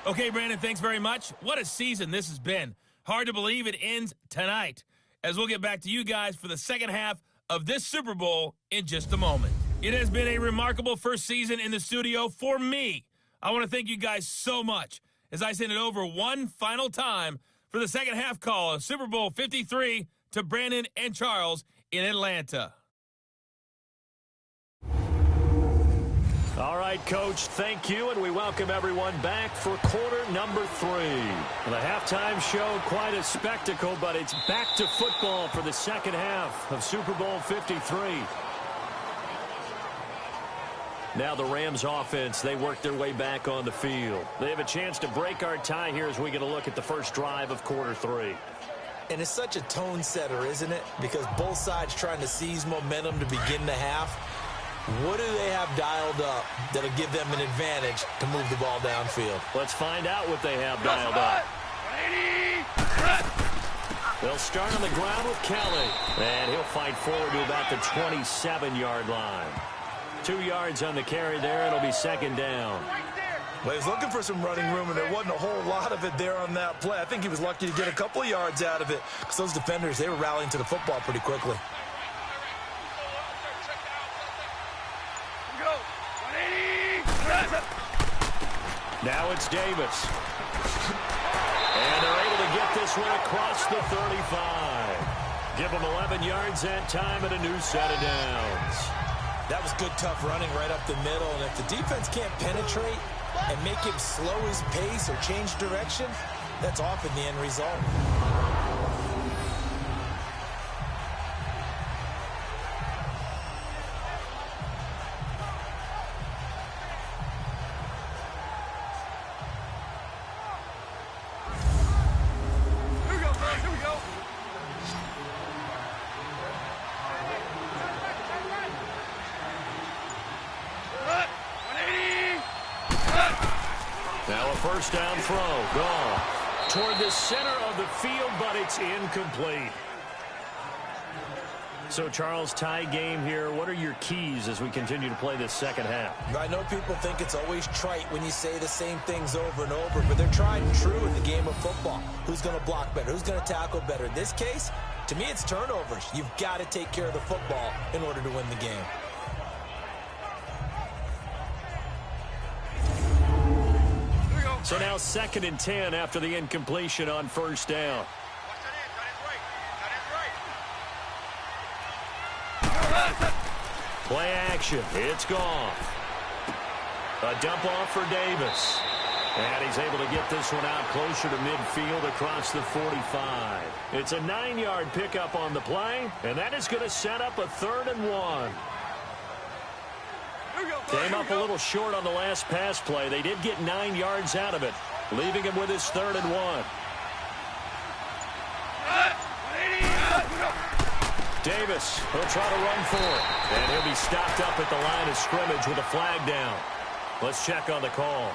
Okay, Brandon, thanks very much. What a season this has been. Hard to believe it ends tonight, as we'll get back to you guys for the second half of this Super Bowl in just a moment. It has been a remarkable first season in the studio for me. I want to thank you guys so much as I send it over one final time for the second half call of Super Bowl 53 to Brandon and Charles in Atlanta. All right, Coach, thank you, and we welcome everyone back for quarter number 3. The halftime show, quite a spectacle, but it's back to football for the second half of Super Bowl 53. Now the Rams offense, they work their way back on the field. They have a chance to break our tie here as we get a look at the first drive of quarter 3. And it's such a tone setter, isn't it? Because both sides trying to seize momentum to begin the half. What do they have dialed up that'll give them an advantage to move the ball downfield? Let's find out what they have dialed up. They'll start on the ground with Kelly. And he'll fight forward to about the 27-yard line. 2 yards on the carry there. It'll be 2nd down. Well, he's looking for some running room, and there wasn't a whole lot of it there on that play. I think he was lucky to get a couple of yards out of it because those defenders, they were rallying to the football pretty quickly. Now it's Davis. And they're able to get this one across the 35. Give them 11 yards that time and a new set of downs. That was good, tough running right up the middle. And if the defense can't penetrate and make him slow his pace or change direction, that's often the end result. First down throw, gone. Toward the center of the field, but it's incomplete. So, Charles, tie game here. What are your keys as we continue to play this second half? I know people think it's always trite when you say the same things over and over, but they're tried and true in the game of football. Who's going to block better? Who's going to tackle better? In this case, to me, it's turnovers. You've got to take care of the football in order to win the game. So now 2nd and 10 after the incompletion on first down. Play action. It's gone. A dump off for Davis. And he's able to get this one out closer to midfield across the 45. It's a 9-yard pickup on the play, and that is going to set up a 3rd and 1. Came up a little short on the last pass play. They did get 9 yards out of it, leaving him with his 3rd and 1. Davis will try to run for it, and he'll be stopped up at the line of scrimmage with a flag down. Let's check on the call.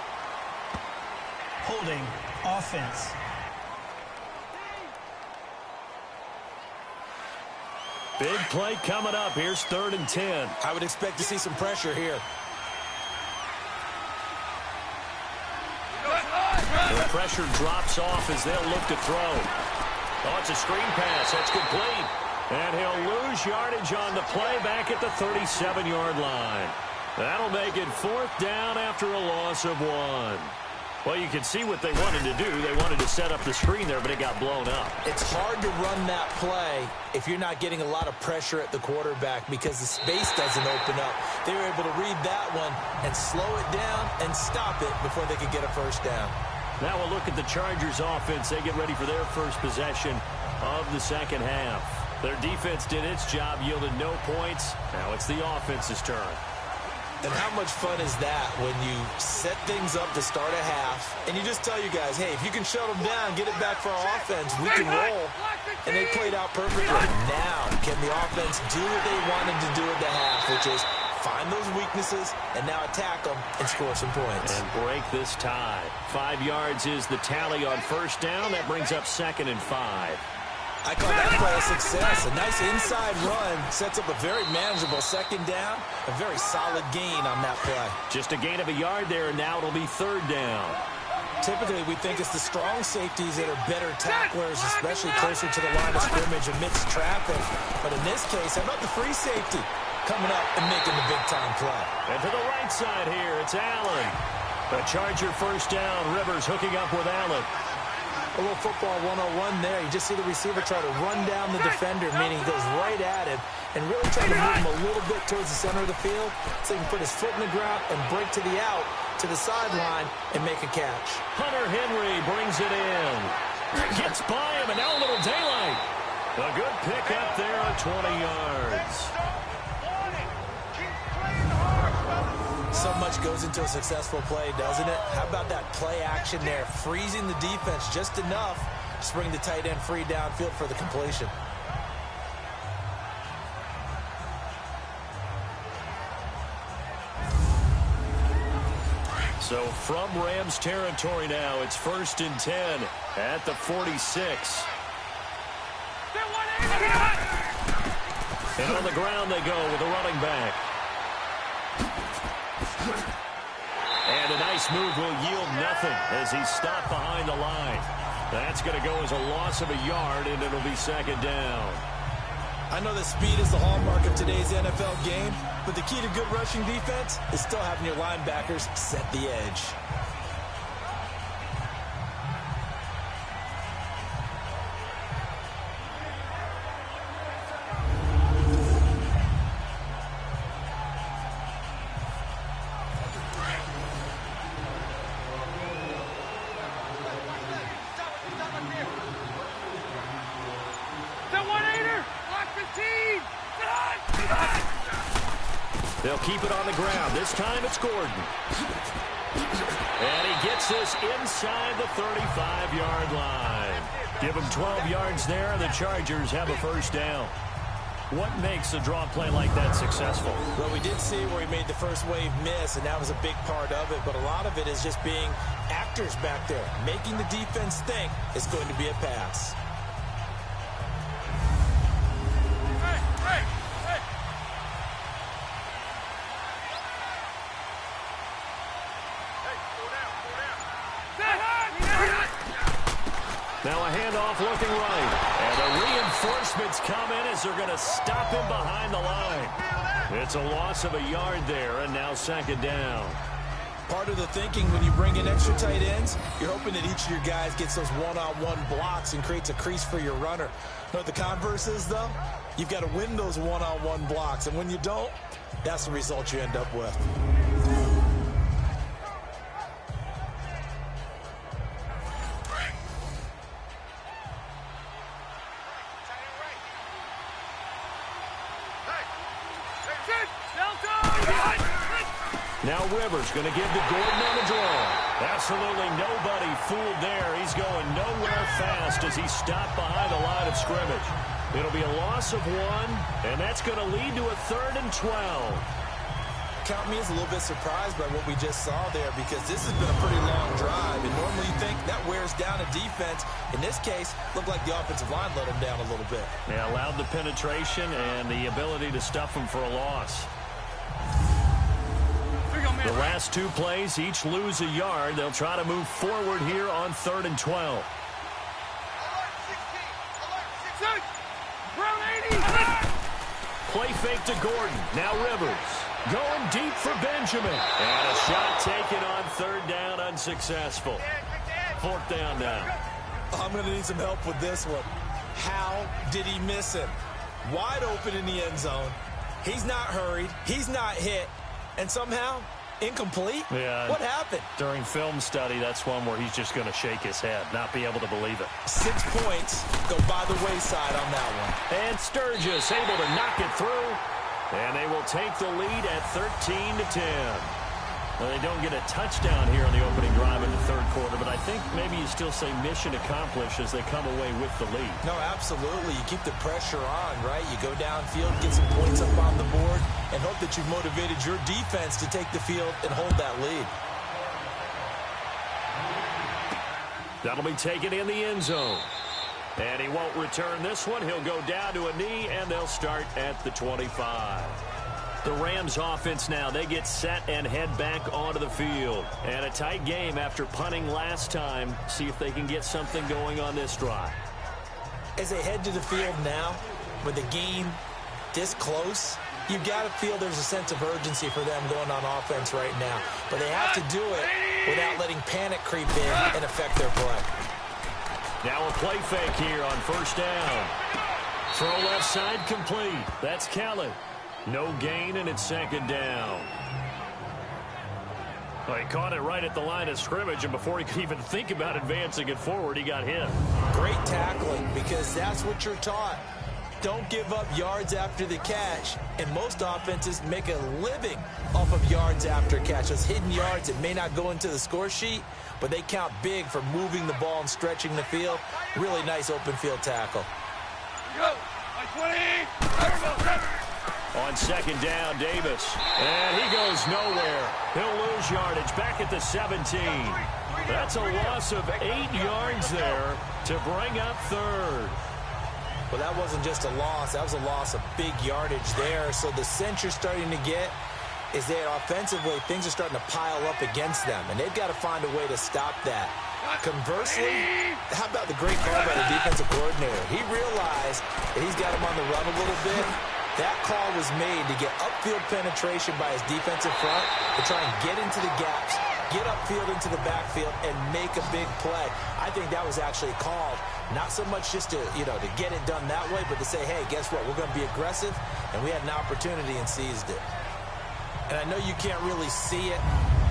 Holding, offense. Big play coming up. Here's 3rd and 10. I would expect to see some pressure here. The pressure drops off as they'll look to throw. Oh, it's a screen pass. That's complete. And he'll lose yardage on the play back at the 37-yard line. That'll make it 4th down after a loss of 1. Well, you can see what they wanted to do. They wanted to set up the screen there, but it got blown up. It's hard to run that play if you're not getting a lot of pressure at the quarterback because the space doesn't open up. They were able to read that one and slow it down and stop it before they could get a first down. Now we'll look at the Chargers offense. They get ready for their first possession of the second half. Their defense did its job, yielded no points. Now it's the offense's turn. And how much fun is that when you set things up to start a half, and you just tell you guys, hey, if you can shut them down, get it back for our offense, we can roll. And they played out perfectly. Now, can the offense do what they wanted to do at the half, which is find those weaknesses and now attack them and score some points. And break this tie. 5 yards is the tally on first down. That brings up 2nd and 5. I call that play a success. A nice inside run sets up a very manageable 2nd down. A very solid gain on that play. Just a gain of a yard there, and now it'll be 3rd down. Typically, we think it's the strong safeties that are better tacklers, especially closer to the line of scrimmage amidst traffic. But in this case, how about the free safety coming up and making the big-time play? And to the right side here, it's Allen. A Charger first down. Rivers hooking up with Allen. A little football 101 there. You just see the receiver try to run down the defender, meaning he goes right at him and really try to move him a little bit towards the center of the field so he can put his foot in the ground and break to the out, to the sideline, and make a catch. Hunter Henry brings it in. Gets by him, and now a little daylight. A good pick up there on 20 yards. So much goes into a successful play, doesn't it? How about that play action there, freezing the defense just enough to bring the tight end free downfield for the completion. So from Rams territory now, it's 1st and 10 at the 46. And on the ground they go with a running back. And a nice move will yield nothing as he's stopped behind the line. That's going to go as a loss of a yard, and it'll be 2nd down. I know that speed is the hallmark of today's NFL game, but the key to good rushing defense is still having your linebackers set the edge. They'll keep it on the ground. This time it's Gordon. And he gets this inside the 35-yard line. Give him 12 yards there, and the Chargers have a first down. What makes a draw play like that successful? Well, we did see where he made the first wave miss, and that was a big part of it. But a lot of it is just being actors back there, making the defense think it's going to be a pass. Now a handoff looking right. And the reinforcements come in as they're going to stop him behind the line. It's a loss of a yard there, and now 2nd down. Part of the thinking when you bring in extra tight ends, you're hoping that each of your guys gets those one-on-one blocks and creates a crease for your runner. You know what the converse is, though? You've got to win those one-on-one blocks, and when you don't, that's the result you end up with. Now Rivers going to give to Gordon on the draw. Absolutely nobody fooled there. He's going nowhere fast as he's stopped behind the line of scrimmage. It'll be a loss of 1, and that's going to lead to a 3rd and 12. Count me as a little bit surprised by what we just saw there, because this has been a pretty long drive, and normally you think that wears down a defense. In this case, looked like the offensive line let them down a little bit. Yeah, allowed the penetration and the ability to stuff them for a loss. The last 2 plays each lose a yard. They'll try to move forward here on 3rd and 12. Play fake to Gordon. Now Rivers. Going deep for Benjamin. And a shot taken on 3rd down, unsuccessful. 4th down now. I'm going to need some help with this one. How did he miss him? Wide open in the end zone. He's not hurried. He's not hit. And somehow, incomplete? Yeah. What happened? During film study, that's one where he's just going to shake his head, not be able to believe it. 6 points go by the wayside on that one. And Sturgis able to knock it through. And they will take the lead at 13-10. Well, they don't get a touchdown here on the opening drive in the third quarter, but I think maybe you still say mission accomplished as they come away with the lead. No, absolutely. You keep the pressure on, right? You go downfield, get some points up on the board, and hope that you've motivated your defense to take the field and hold that lead. That'll be taken in the end zone. And he won't return this one. He'll go down to a knee, and they'll start at the 25. The Rams offense now, they get set and head back onto the field. And a tight game after punting last time. See if they can get something going on this drive. As they head to the field now, with the game this close, you've got to feel there's a sense of urgency for them going on offense right now. But they have to do it without letting panic creep in and affect their play. Now a play fake here on first down. Throw left side complete. That's Kelly. No gain, and it's second down. Well, he caught it right at the line of scrimmage, and before he could even think about advancing it forward, he got hit. Great tackling, because that's what you're taught. Don't give up yards after the catch, and most offenses make a living off of yards after catch. Those hidden yards that may not go into the score sheet, but they count big for moving the ball and stretching the field. Really nice open field tackle. Go! 20! On second down, Davis. And he goes nowhere. He'll lose yardage back at the 17. That's a loss of 8 yards there to bring up third. Well, that wasn't just a loss. That was a loss of big yardage there. So the sense you're starting to get is that offensively, things are starting to pile up against them, and they've got to find a way to stop that. Conversely, how about the great call by the defensive coordinator? He realized that he's got him on the run a little bit. That call was made to get upfield penetration by his defensive front to try and get into the gaps, get upfield into the backfield, and make a big play. I think that was actually called not so much just to, to get it done that way, but to say, hey, guess what? We're going to be aggressive, and we had an opportunity and seized it. And I know you can't really see it,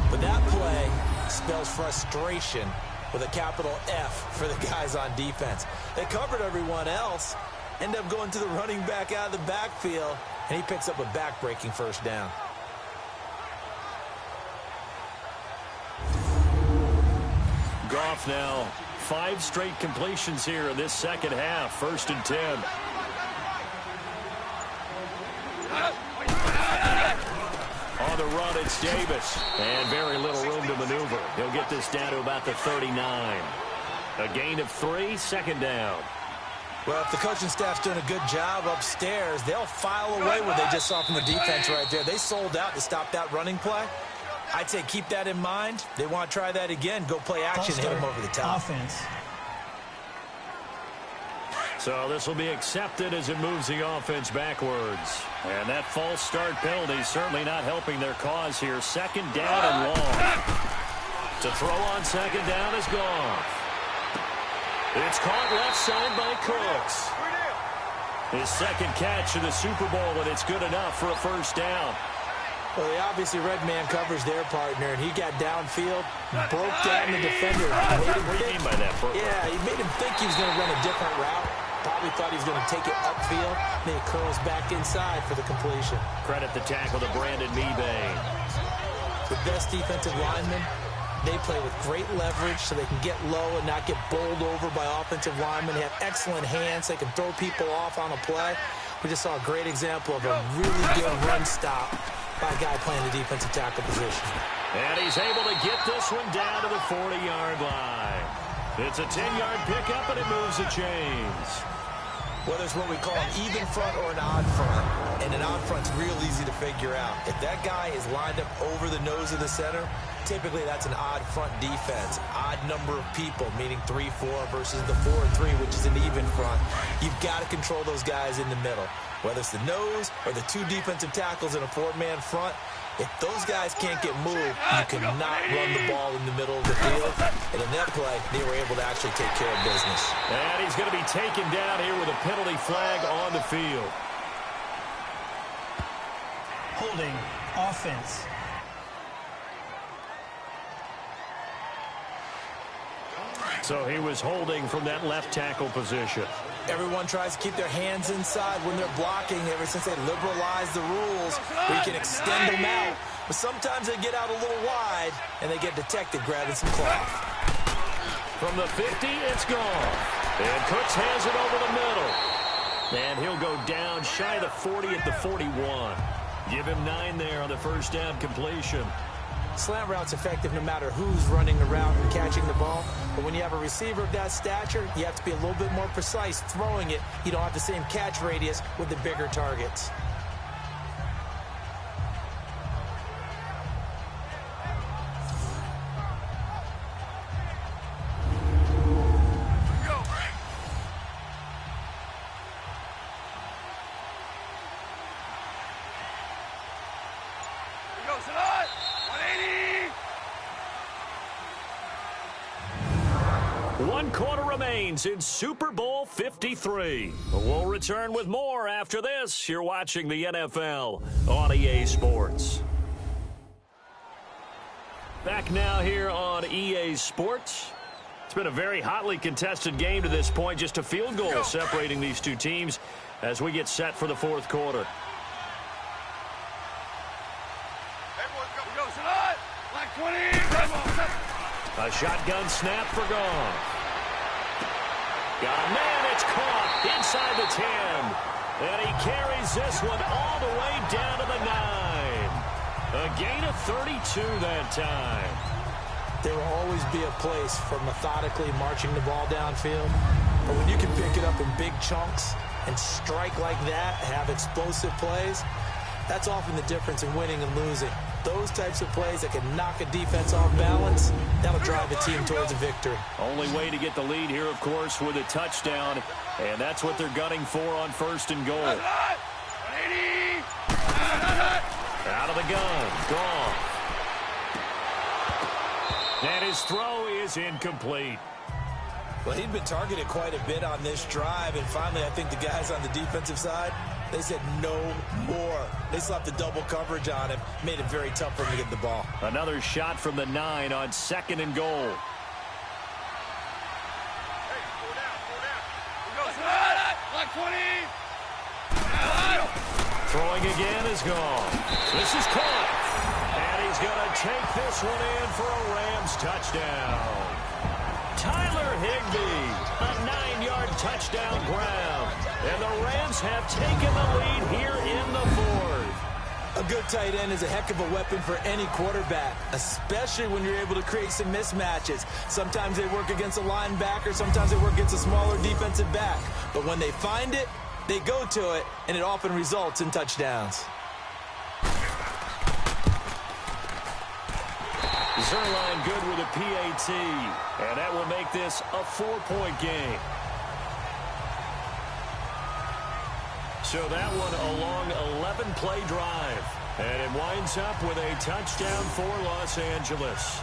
but that play spells frustration with a capital F for the guys on defense. They covered everyone else, end up going to the running back out of the backfield, and he picks up a back-breaking first down. Goff now 5 straight completions here in this second half. 1st and 10. On the run, it's Davis. And very little room to maneuver. He'll get this down to about the 39. A gain of 3, second down. Well, if the coaching staff's doing a good job upstairs, they'll file away what they just saw from the defense right there. They sold out to stop that running play. I'd say keep that in mind. They want to try that again. Go play action, hit them over the top. Offense. So this will be accepted as it moves the offense backwards. And that false start penalty certainly not helping their cause here. Second down and long. To throw on second down is Goff. It's caught left side by Cooks. His second catch in the Super Bowl, and it's good enough for a first down. Well, they obviously red man covers their partner, and he got downfield, broke down the defender. What do you mean by that? Yeah, he made him think he was going to run a different route. Probably thought he was going to take it upfield. Then he curls back inside for the completion. Credit the tackle to Brandon Mebane. The best defensive lineman. They play with great leverage so they can get low and not get bowled over by offensive linemen. They have excellent hands. They can throw people off on a play. We just saw a great example of a really good run stop by a guy playing the defensive tackle position. And he's able to get this one down to the 40-yard line. It's a 10-yard pickup, and it moves the chains. Whether it's what we call an even front or an odd front, and an odd front's real easy to figure out. If that guy is lined up over the nose of the center, typically that's an odd front defense. Odd number of people, meaning 3-4 versus the 4-3, which is an even front. You've got to control those guys in the middle. Whether it's the nose or the 2 defensive tackles in a 4-man front, if those guys can't get moved, you cannot run the ball in the middle of the field. And in that play, they were able to actually take care of business. And he's going to be taken down here with a penalty flag on the field. Holding. Offense. So he was holding from that left tackle position. Everyone tries to keep their hands inside when they're blocking. Ever since they liberalized the rules, we can extend them out. But sometimes they get out a little wide, and they get detected grabbing some cloth. From the 50, it's gone. And Cooks has it over the middle. And he'll go down shy of the 40 at the 41. Give him 9 there on the first down completion. Slant route's effective no matter who's running the route and catching the ball. But when you have a receiver of that stature, you have to be a little bit more precise throwing it. You don't have the same catch radius with the bigger targets. In Super Bowl 53. We'll return with more after this. You're watching the NFL on EA Sports. Back now here on EA Sports. It's been a very hotly contested game to this point. Just a field goal separating these two teams as we get set for the fourth quarter. A shotgun snap for Goff. Got a man, it's caught inside the 10. And he carries this one all the way down to the 9. A gain of 32 that time. There will always be a place for methodically marching the ball downfield. But when you can pick it up in big chunks and strike like that, have explosive plays, that's often the difference in winning and losing. Those types of plays that can knock a defense off balance, that'll drive a team towards a victory. Only way to get the lead here, of course, with a touchdown. And that's what they're gunning for on first and goal. Out of the gun. Gone. And his throw is incomplete. Well, he'd been targeted quite a bit on this drive, and finally I think the guys on the defensive side, they said no more. They slapped the double coverage on him, made it very tough for him to get the ball. Another shot from the 9 on second and goal. Throwing again is gone. This is caught. And he's going to take this one in for a Rams touchdown. Tyler Higbee, a 9-yard touchdown grab. And the Rams have taken the lead here in the fourth. A good tight end is a heck of a weapon for any quarterback, especially when you're able to create some mismatches. Sometimes they work against a linebacker, sometimes they work against a smaller defensive back. But when they find it, they go to it, and it often results in touchdowns. Zerline good with a PAT, and that will make this a 4-point game. So that one a long 11-play drive, and it winds up with a touchdown for Los Angeles.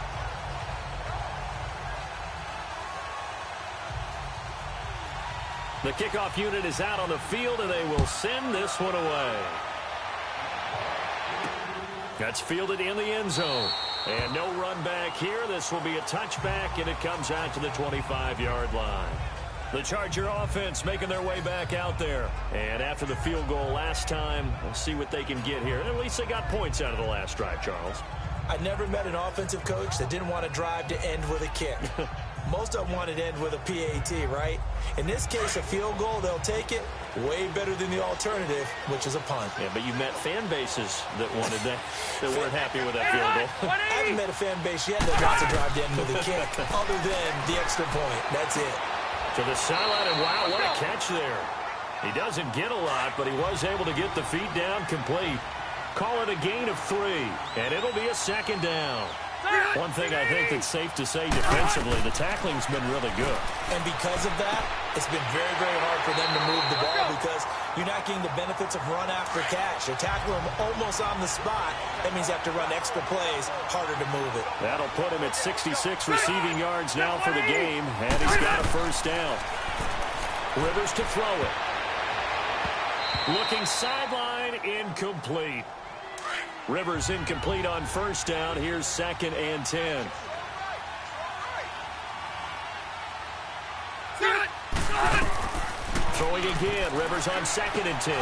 The kickoff unit is out on the field, and they will send this one away. That's fielded in the end zone. And no run back here. This will be a touchback, and it comes out to the 25-yard line. The Charger offense making their way back out there. And after the field goal last time, we'll see what they can get here. At least they got points out of the last drive, Charles. I never met an offensive coach that didn't want a drive to end with a kick. Most of them wanted to end with a PAT, right? In this case, a field goal, they'll take it. Way better than the alternative, which is a punt. Yeah, but you met fan bases that wanted that weren't happy with that field goal. I haven't met a fan base yet that wants a drive to end with a kick, other than the extra point. That's it. To the sideline, and wow, what a catch there. He doesn't get a lot, but he was able to get the feet down complete. Call it a gain of 3, and it'll be a second down. One thing I think that's safe to say defensively, the tackling's been really good. And because of that, it's been very, very hard for them to move the ball because you're not getting the benefits of run after catch. They're tackling him almost on the spot. That means you have to run extra plays, harder to move it. That'll put him at 66 receiving yards now for the game, and he's got a first down. Rivers to throw it. Looking sideline, incomplete. Rivers incomplete on first down. Here's 2nd and 10. Throwing again. Rivers on 2nd and 10.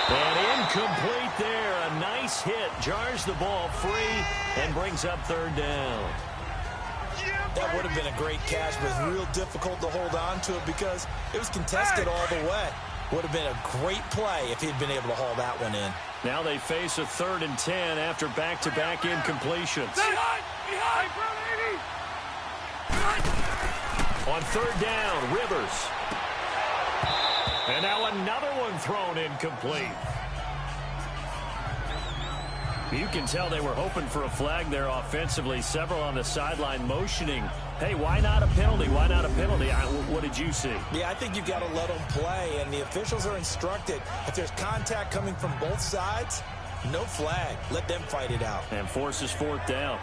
And incomplete there. A nice hit. Jars the ball free and brings up 3rd down. That would have been a great catch, but it's real difficult to hold on to it because it was contested all the way. Would have been a great play if he'd been able to haul that one in. Now they face a 3rd and 10 after back-to-back incompletions. On 3rd down, Rivers. And now another one thrown incomplete. You can tell they were hoping for a flag there offensively. Several on the sideline motioning, hey, why not a penalty? Why not a penalty? What did you see? Yeah, I think you've got to let them play, and the officials are instructed. If there's contact coming from both sides, no flag. Let them fight it out. And forces 4th down.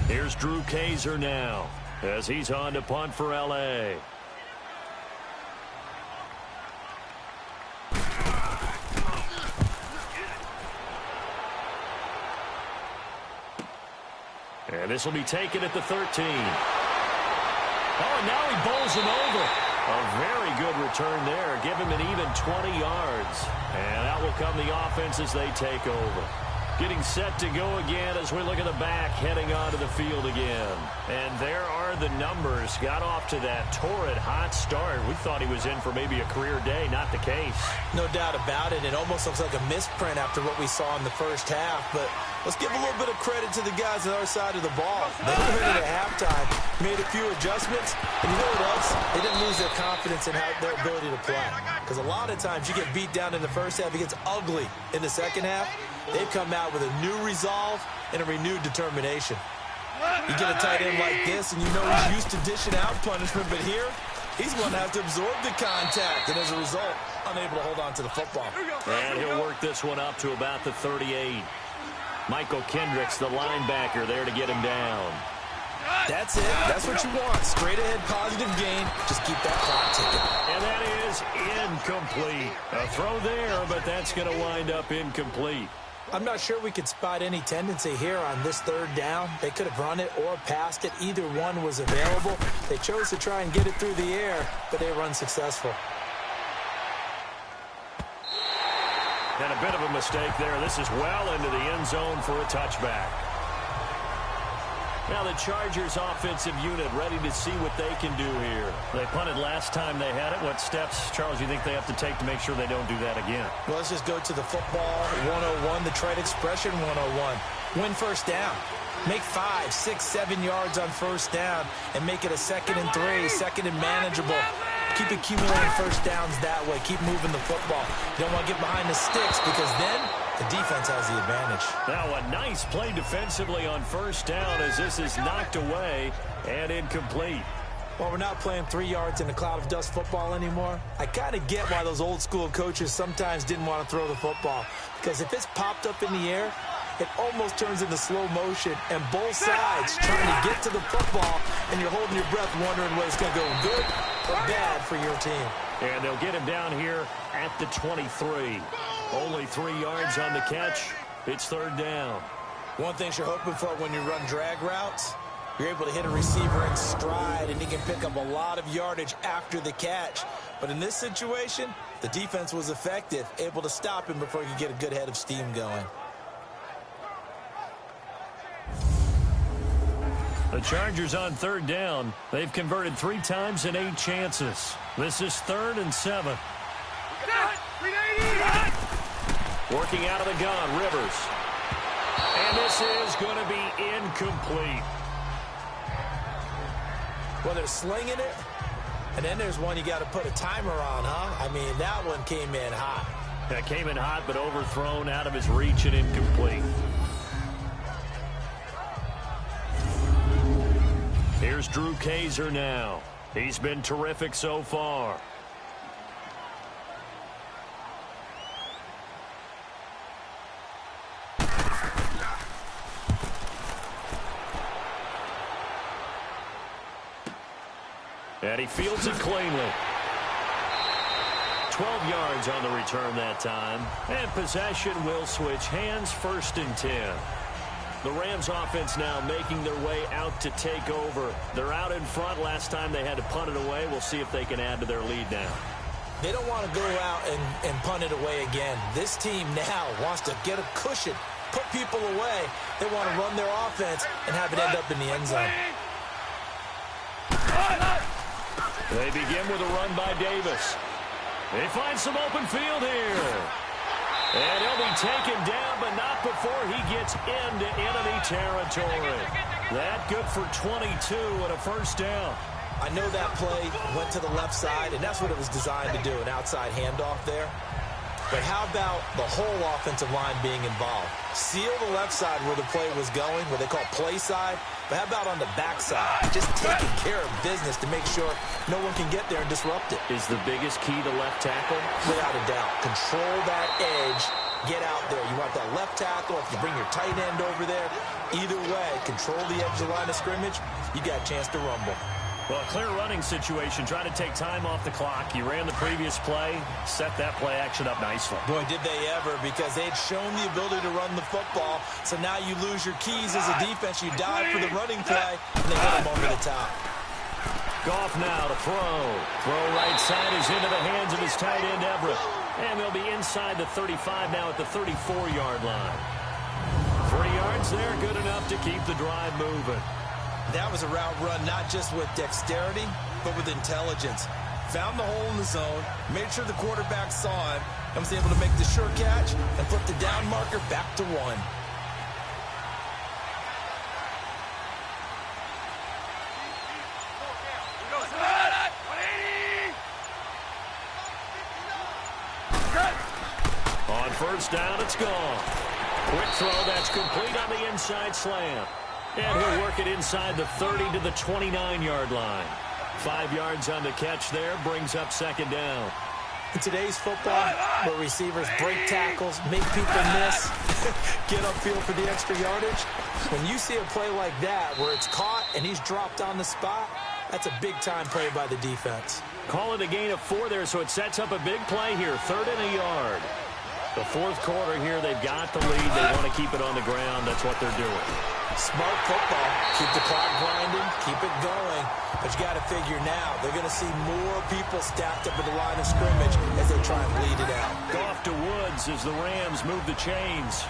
Here's Drew Kaiser now as he's on to punt for L.A. And this will be taken at the 13. Oh, and now he bowls him over. A very good return there. Give him an even 20 yards. And out will come the offense as they take over. Getting set to go again as we look at the back, heading onto the field again. And there are the numbers. Got off to that torrid hot start. We thought he was in for maybe a career day. Not the case. No doubt about it. It almost looks like a misprint after what we saw in the first half. But let's give a little bit of credit to the guys on our side of the ball. They were in at halftime, made a few adjustments. And you know what else? They didn't lose their confidence in their ability to play. Because a lot of times you get beat down in the first half. It gets ugly in the second half. They've come out with a new resolve and a renewed determination. You get a tight end like this, and you know he's used to dishing out punishment, but here, he's going to have to absorb the contact, and as a result, unable to hold on to the football. And he'll work this one up to about the 38. Michael Kendricks, the linebacker, there to get him down. That's it. That's what you want. Straight ahead, positive gain. Just keep that clock ticking. And that is incomplete. A throw there, but that's going to wind up incomplete. I'm not sure we could spot any tendency here on this 3rd down. They could have run it or passed it. Either one was available. They chose to try and get it through the air, but they were unsuccessful. And a bit of a mistake there. This is well into the end zone for a touchback. Now the Chargers offensive unit ready to see what they can do here. They punted last time they had it. What steps, Charles, you think they have to take to make sure they don't do that again? Well, let's just go to the football 101, the trade expression 101. Win 1st down. Make 5, 6, 7 yards on 1st down and make it a 2nd and 3, 2nd and manageable. Keep accumulating 1st downs that way. Keep moving the football. You don't want to get behind the sticks because then the defense has the advantage. Now a nice play defensively on 1st down as this is knocked away and incomplete. Well, we're not playing 3 yards in a cloud of dust football anymore. I kind of get why those old school coaches sometimes didn't want to throw the football. Because if it's popped up in the air, it almost turns into slow motion, and both sides trying to get to the football, and you're holding your breath wondering whether it's going to go good or bad for your team. And they'll get him down here at the 23. Only 3 yards on the catch. It's 3rd down. One thing you're hoping for when you run drag routes, you're able to hit a receiver in stride, and he can pick up a lot of yardage after the catch. But in this situation, the defense was effective, able to stop him before he could get a good head of steam going. The Chargers on 3rd down. They've converted 3 times in 8 chances. This is 3rd and 7. Working out of the gun, Rivers. And this is going to be incomplete. Well, they're slinging it, and then there's one you got to put a timer on, huh? I mean, that one came in hot. That came in hot, but overthrown out of his reach and incomplete. Here's Drew Kaiser now. He's been terrific so far. And he fields it cleanly. 12 yards on the return that time. And possession will switch hands, 1st and 10. The Rams offense now making their way out to take over. They're out in front. Last time they had to punt it away. We'll see if they can add to their lead now. They don't want to go out and punt it away again. This team now wants to get a cushion, put people away. They want to run their offense and have it end up in the end zone. They begin with a run by Davis. They find some open field here. And he'll be taken down, but not before he gets into enemy territory. That good for 22 and a first down. I know that play went to the left side, and that's what it was designed to do, an outside handoff there. But how about the whole offensive line being involved? Seal the left side where the play was going, what they call play side. But how about on the back side? Just taking care of business to make sure no one can get there and disrupt it. Is the biggest key to left tackle? Without a doubt. Control that edge. Get out there. You want that left tackle. If you bring your tight end over there, either way, control the edge of the line of scrimmage, you got a chance to rumble. Well, a clear running situation, trying to take time off the clock. You ran the previous play, set that play action up nicely. Boy, did they ever, because they had shown the ability to run the football. So now you lose your keys as a defense. You dive for the running play, and they hit him over the top. Goff now to throw. Throw right side is into the hands of his tight end, Everett. And they'll be inside the 35 now at the 34-yard line. 3 yards there, good enough to keep the drive moving. That was a route run not just with dexterity, but with intelligence. Found the hole in the zone, made sure the quarterback saw him, and was able to make the sure catch and flip the down marker back to 1. On first down, it's gone. Quick throw, that's complete on the inside slam. And he'll work it inside the 30 to the 29-yard line. 5 yards on the catch there, brings up second down. In today's football, where receivers break tackles, make people miss, get upfield for the extra yardage, when you see a play like that where it's caught and he's dropped on the spot, that's a big-time play by the defense. Call it a gain of 4 there, so it sets up a big play here, 3rd and a yard. The fourth quarter here, they've got the lead. They want to keep it on the ground. That's what they're doing. Smart football. Keep the clock grinding. Keep it going. But you got to figure now, they're going to see more people stacked up at the line of scrimmage as they try and bleed it out. Goff to Woods as the Rams move the chains.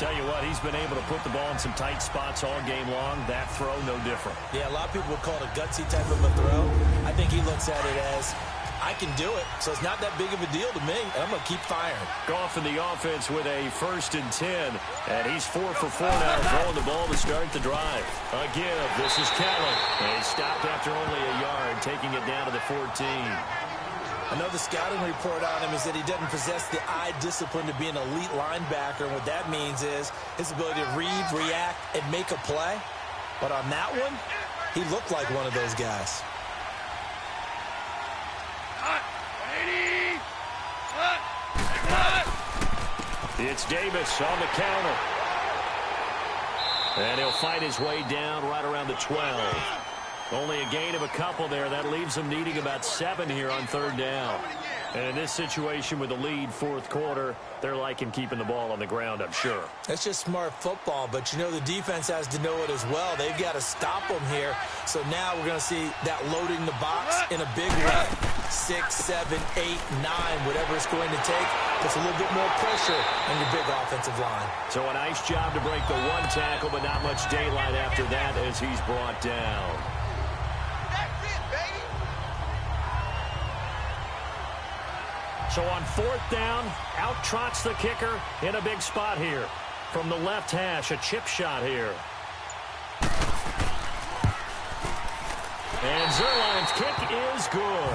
Tell you what, he's been able to put the ball in some tight spots all game long. That throw, no different. Yeah, a lot of people would call it a gutsy type of a throw. I think he looks at it as, I can do it, so it's not that big of a deal to me, and I'm going to keep firing. Goff in the offense with a 1st and 10, and he's 4 for 4 now, throwing the ball to start the drive. A give, this is Kelly. And he stopped after only a yard, taking it down to the 14. I know the scouting report on him is that he doesn't possess the eye discipline to be an elite linebacker, and what that means is his ability to read, react, and make a play. But on that one, he looked like one of those guys. It's Davis on the counter. And he'll fight his way down right around the 12. Only a gain of a couple there. That leaves them needing about 7 here on 3rd down. And in this situation with the lead, 4th quarter, they're liking keeping the ball on the ground, I'm sure. That's just smart football, but you know the defense has to know it as well. They've got to stop them here. So now we're going to see that loading the box in a big way. 6, 7, 8, 9, whatever it's going to take. Puts a little bit more pressure on your big offensive line. So a nice job to break the 1 tackle, but not much daylight after that as he's brought down. So on 4th down, out trots the kicker in a big spot here. From the left hash, a chip shot here. And Zerline's kick is good.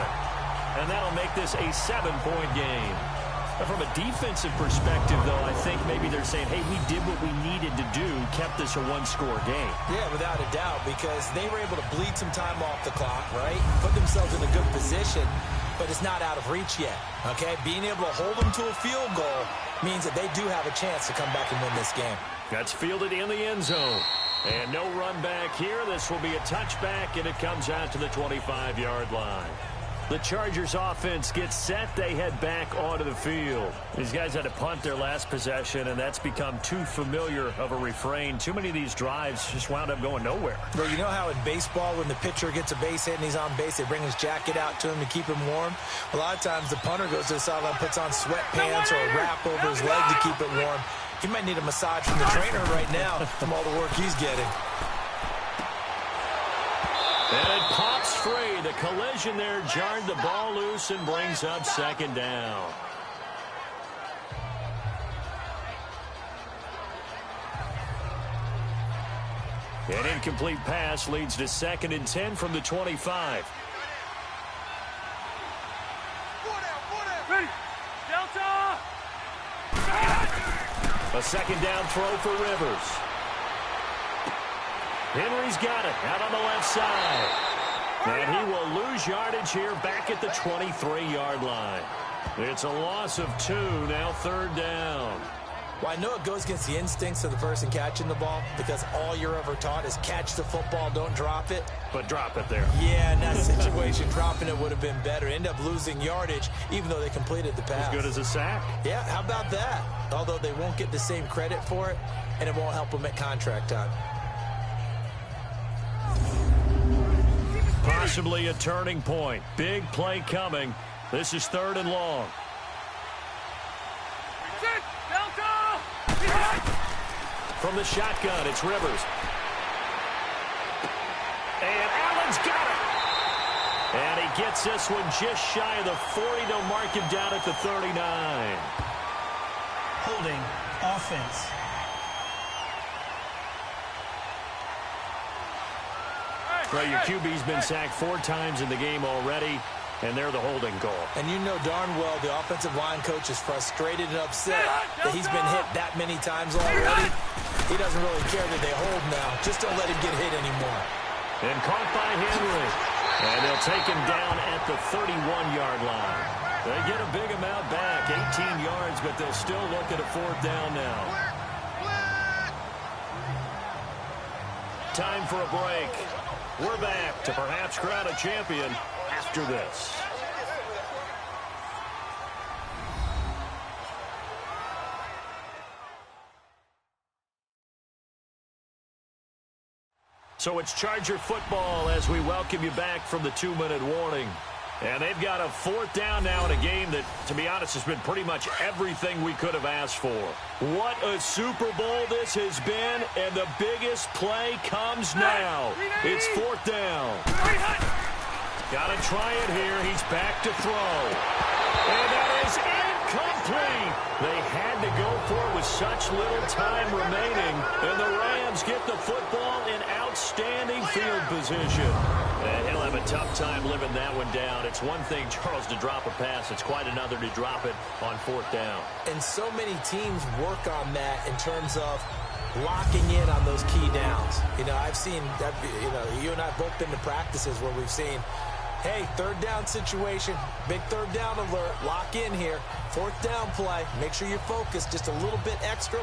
And that'll make this a 7-point game. But from a defensive perspective, though, I think maybe they're saying, hey, we did what we needed to do, kept this a 1-score game. Yeah, without a doubt, because they were able to bleed some time off the clock, right? Put themselves in a good position, but it's not out of reach yet, okay? Being able to hold them to a field goal means that they do have a chance to come back and win this game. That's fielded in the end zone. And no run back here. This will be a touchback, and it comes out to the 25-yard line. The Chargers offense gets set. They head back onto the field. These guys had to punt their last possession, and that's become too familiar of a refrain. Too many of these drives just wound up going nowhere. Well, you know how in baseball, when the pitcher gets a base hit and he's on base, they bring his jacket out to him to keep him warm? A lot of times the punter goes to the sideline, puts on sweatpants or a wrap over his leg to keep it warm. He might need a massage from the trainer right now from all the work he's getting. And it pops free. The collision there jarred the ball loose and brings up second down. An incomplete pass leads to 2nd and 10 from the 25. Ready. Delta. A second down throw for Rivers. Henry's got it out on the left side. And he will lose yardage here back at the 23-yard line. It's a loss of 2, now 3rd down. Well, I know it goes against the instincts of the person catching the ball because all you're ever taught is catch the football, don't drop it. But drop it there. Yeah, in that situation, dropping it would have been better. End up losing yardage even though they completed the pass. As good as a sack. Yeah, how about that? Although they won't get the same credit for it, and it won't help them at contract time. Possibly a turning point. Big play coming. This is 3rd and long. Delta. From the shotgun, it's Rivers. And Allen's got it. And he gets this one just shy of the 40. They'll mark him down at the 39. Holding offense. Well, your QB's been sacked 4 times in the game already, and they're the holding call. And you know darn well the offensive line coach is frustrated and upset that he's been hit that many times already. He doesn't really care that they hold now. Just don't let him get hit anymore. And caught by Henry. And they'll take him down at the 31-yard line. They get a big amount back, 18 yards, but they'll still look at a 4th down now. Time for a break. We're back to perhaps crown a champion after this. So it's Charger football as we welcome you back from the 2-minute warning. And they've got a 4th down now in a game that, to be honest, has been pretty much everything we could have asked for. What a Super Bowl this has been, and the biggest play comes now. It's 4th down. Got to try it here. He's back to throw. And that is incomplete. They had to go for it with such little time remaining, and the Rams get the football in outstanding field position. And he'll have a tough time living that one down. It's one thing, Charles, to drop a pass. It's quite another to drop it on 4th down. And so many teams work on that in terms of locking in on those key downs. You know, I've seen that, you and I have both been to practices where we've seen, hey, 3rd down situation, big 3rd down alert, lock in here, 4th down play, make sure you're focused just a little bit extra.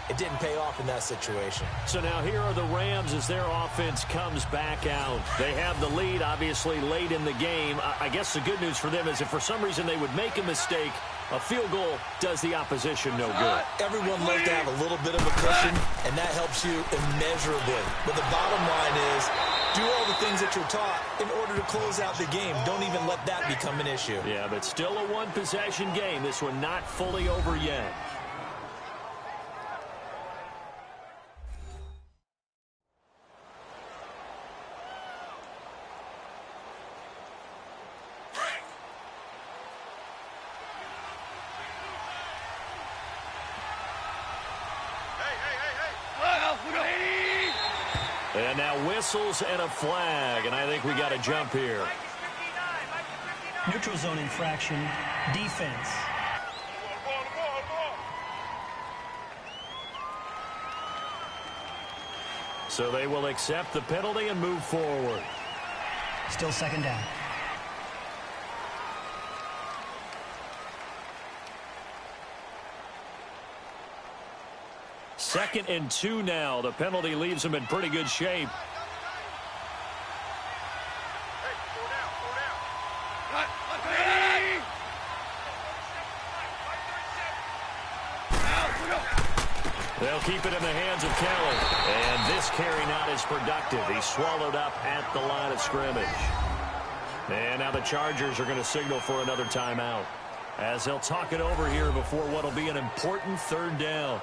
It didn't pay off in that situation. So now here are the Rams as their offense comes back out. They have the lead, obviously, late in the game. I guess the good news for them is if for some reason they would make a mistake, a field goal does the opposition no good. Everyone loves to have a little bit of a cushion, and that helps you immeasurably. But the bottom line is, do all the things that you're taught in order to close out the game. Don't even let that become an issue. Yeah, but still a one-possession game. This one not fully over yet. And now whistles and a flag, and I think we got a jump here. Neutral zone infraction, defense. So they will accept the penalty and move forward. Still 2nd down. Second and 2 now. The penalty leaves them in pretty good shape. Hey, 4 down, 4 down. Cut. They'll keep it in the hands of Kelly. And this carry not as productive. He's swallowed up at the line of scrimmage. And now the Chargers are going to signal for another timeout, as they'll talk it over here before what will be an important third down.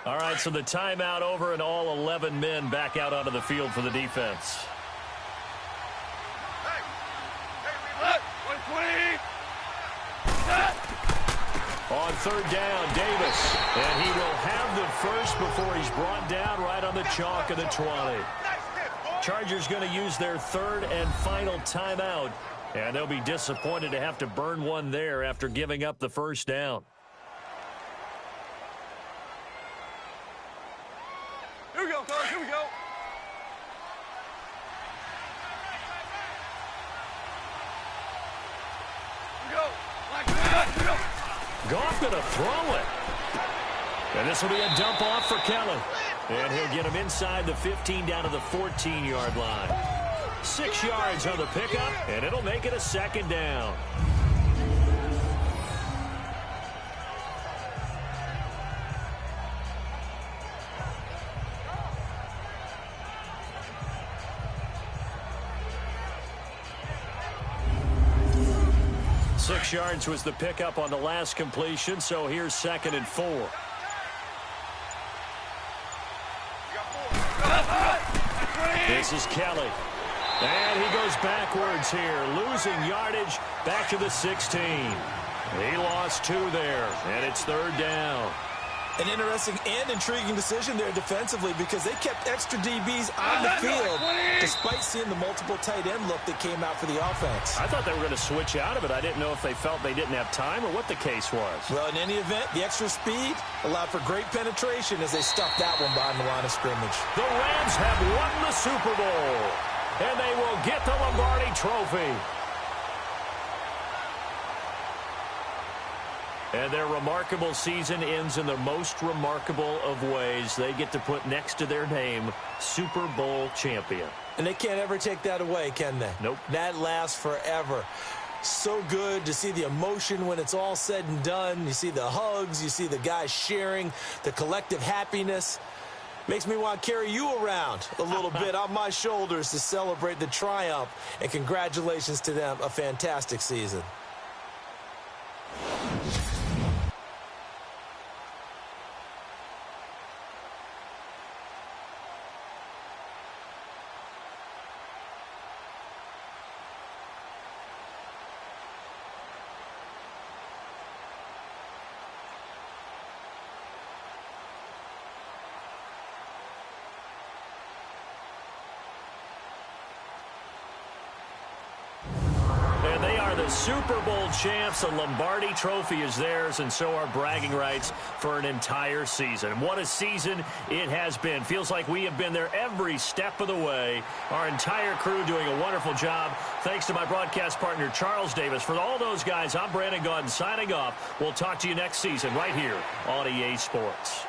All right, so the timeout over and all 11 men back out onto the field for the defense. On third down, Davis. And he will have the first before he's brought down right on the chalk of the 20. Chargers going to use their third and final timeout. And they'll be disappointed to have to burn one there after giving up the first down. Here we go, fellas. Here we go. Here we go. Here we go. Goff going to throw it. And this will be a dump off for Kelly. And he'll get him inside the 15 down to the 14-yard line. 6 yards on the pickup, and it'll make it a second down. Six yards was the pickup on the last completion, so here's 2nd and 4. This is Kelly. And he goes backwards here, losing yardage back to the 16. He lost 2 there, and it's third down. An interesting and intriguing decision there defensively, because they kept extra DBs on the field despite seeing the multiple tight end look that came out for the offense. I thought they were going to switch out of it. I didn't know if they felt they didn't have time or what the case was. Well, in any event, the extra speed allowed for great penetration as they stuffed that one behind the line of scrimmage. The Rams have won the Super Bowl, and they will get the Lombardi Trophy. And their remarkable season ends in the most remarkable of ways. They get to put next to their name, Super Bowl champion. And they can't ever take that away, can they? Nope. That lasts forever. So good to see the emotion when it's all said and done. You see the hugs. You see the guys sharing, the collective happiness. Makes me want to carry you around a little bit on my shoulders to celebrate the triumph. And congratulations to them. A fantastic season. The Super Bowl champs. The Lombardi Trophy is theirs, and so are bragging rights for an entire season. What a season it has been. Feels like we have been there every step of the way. Our entire crew doing a wonderful job. Thanks to my broadcast partner, Charles Davis. For all those guys, I'm Brandon Gaudin signing off. We'll talk to you next season right here on EA Sports.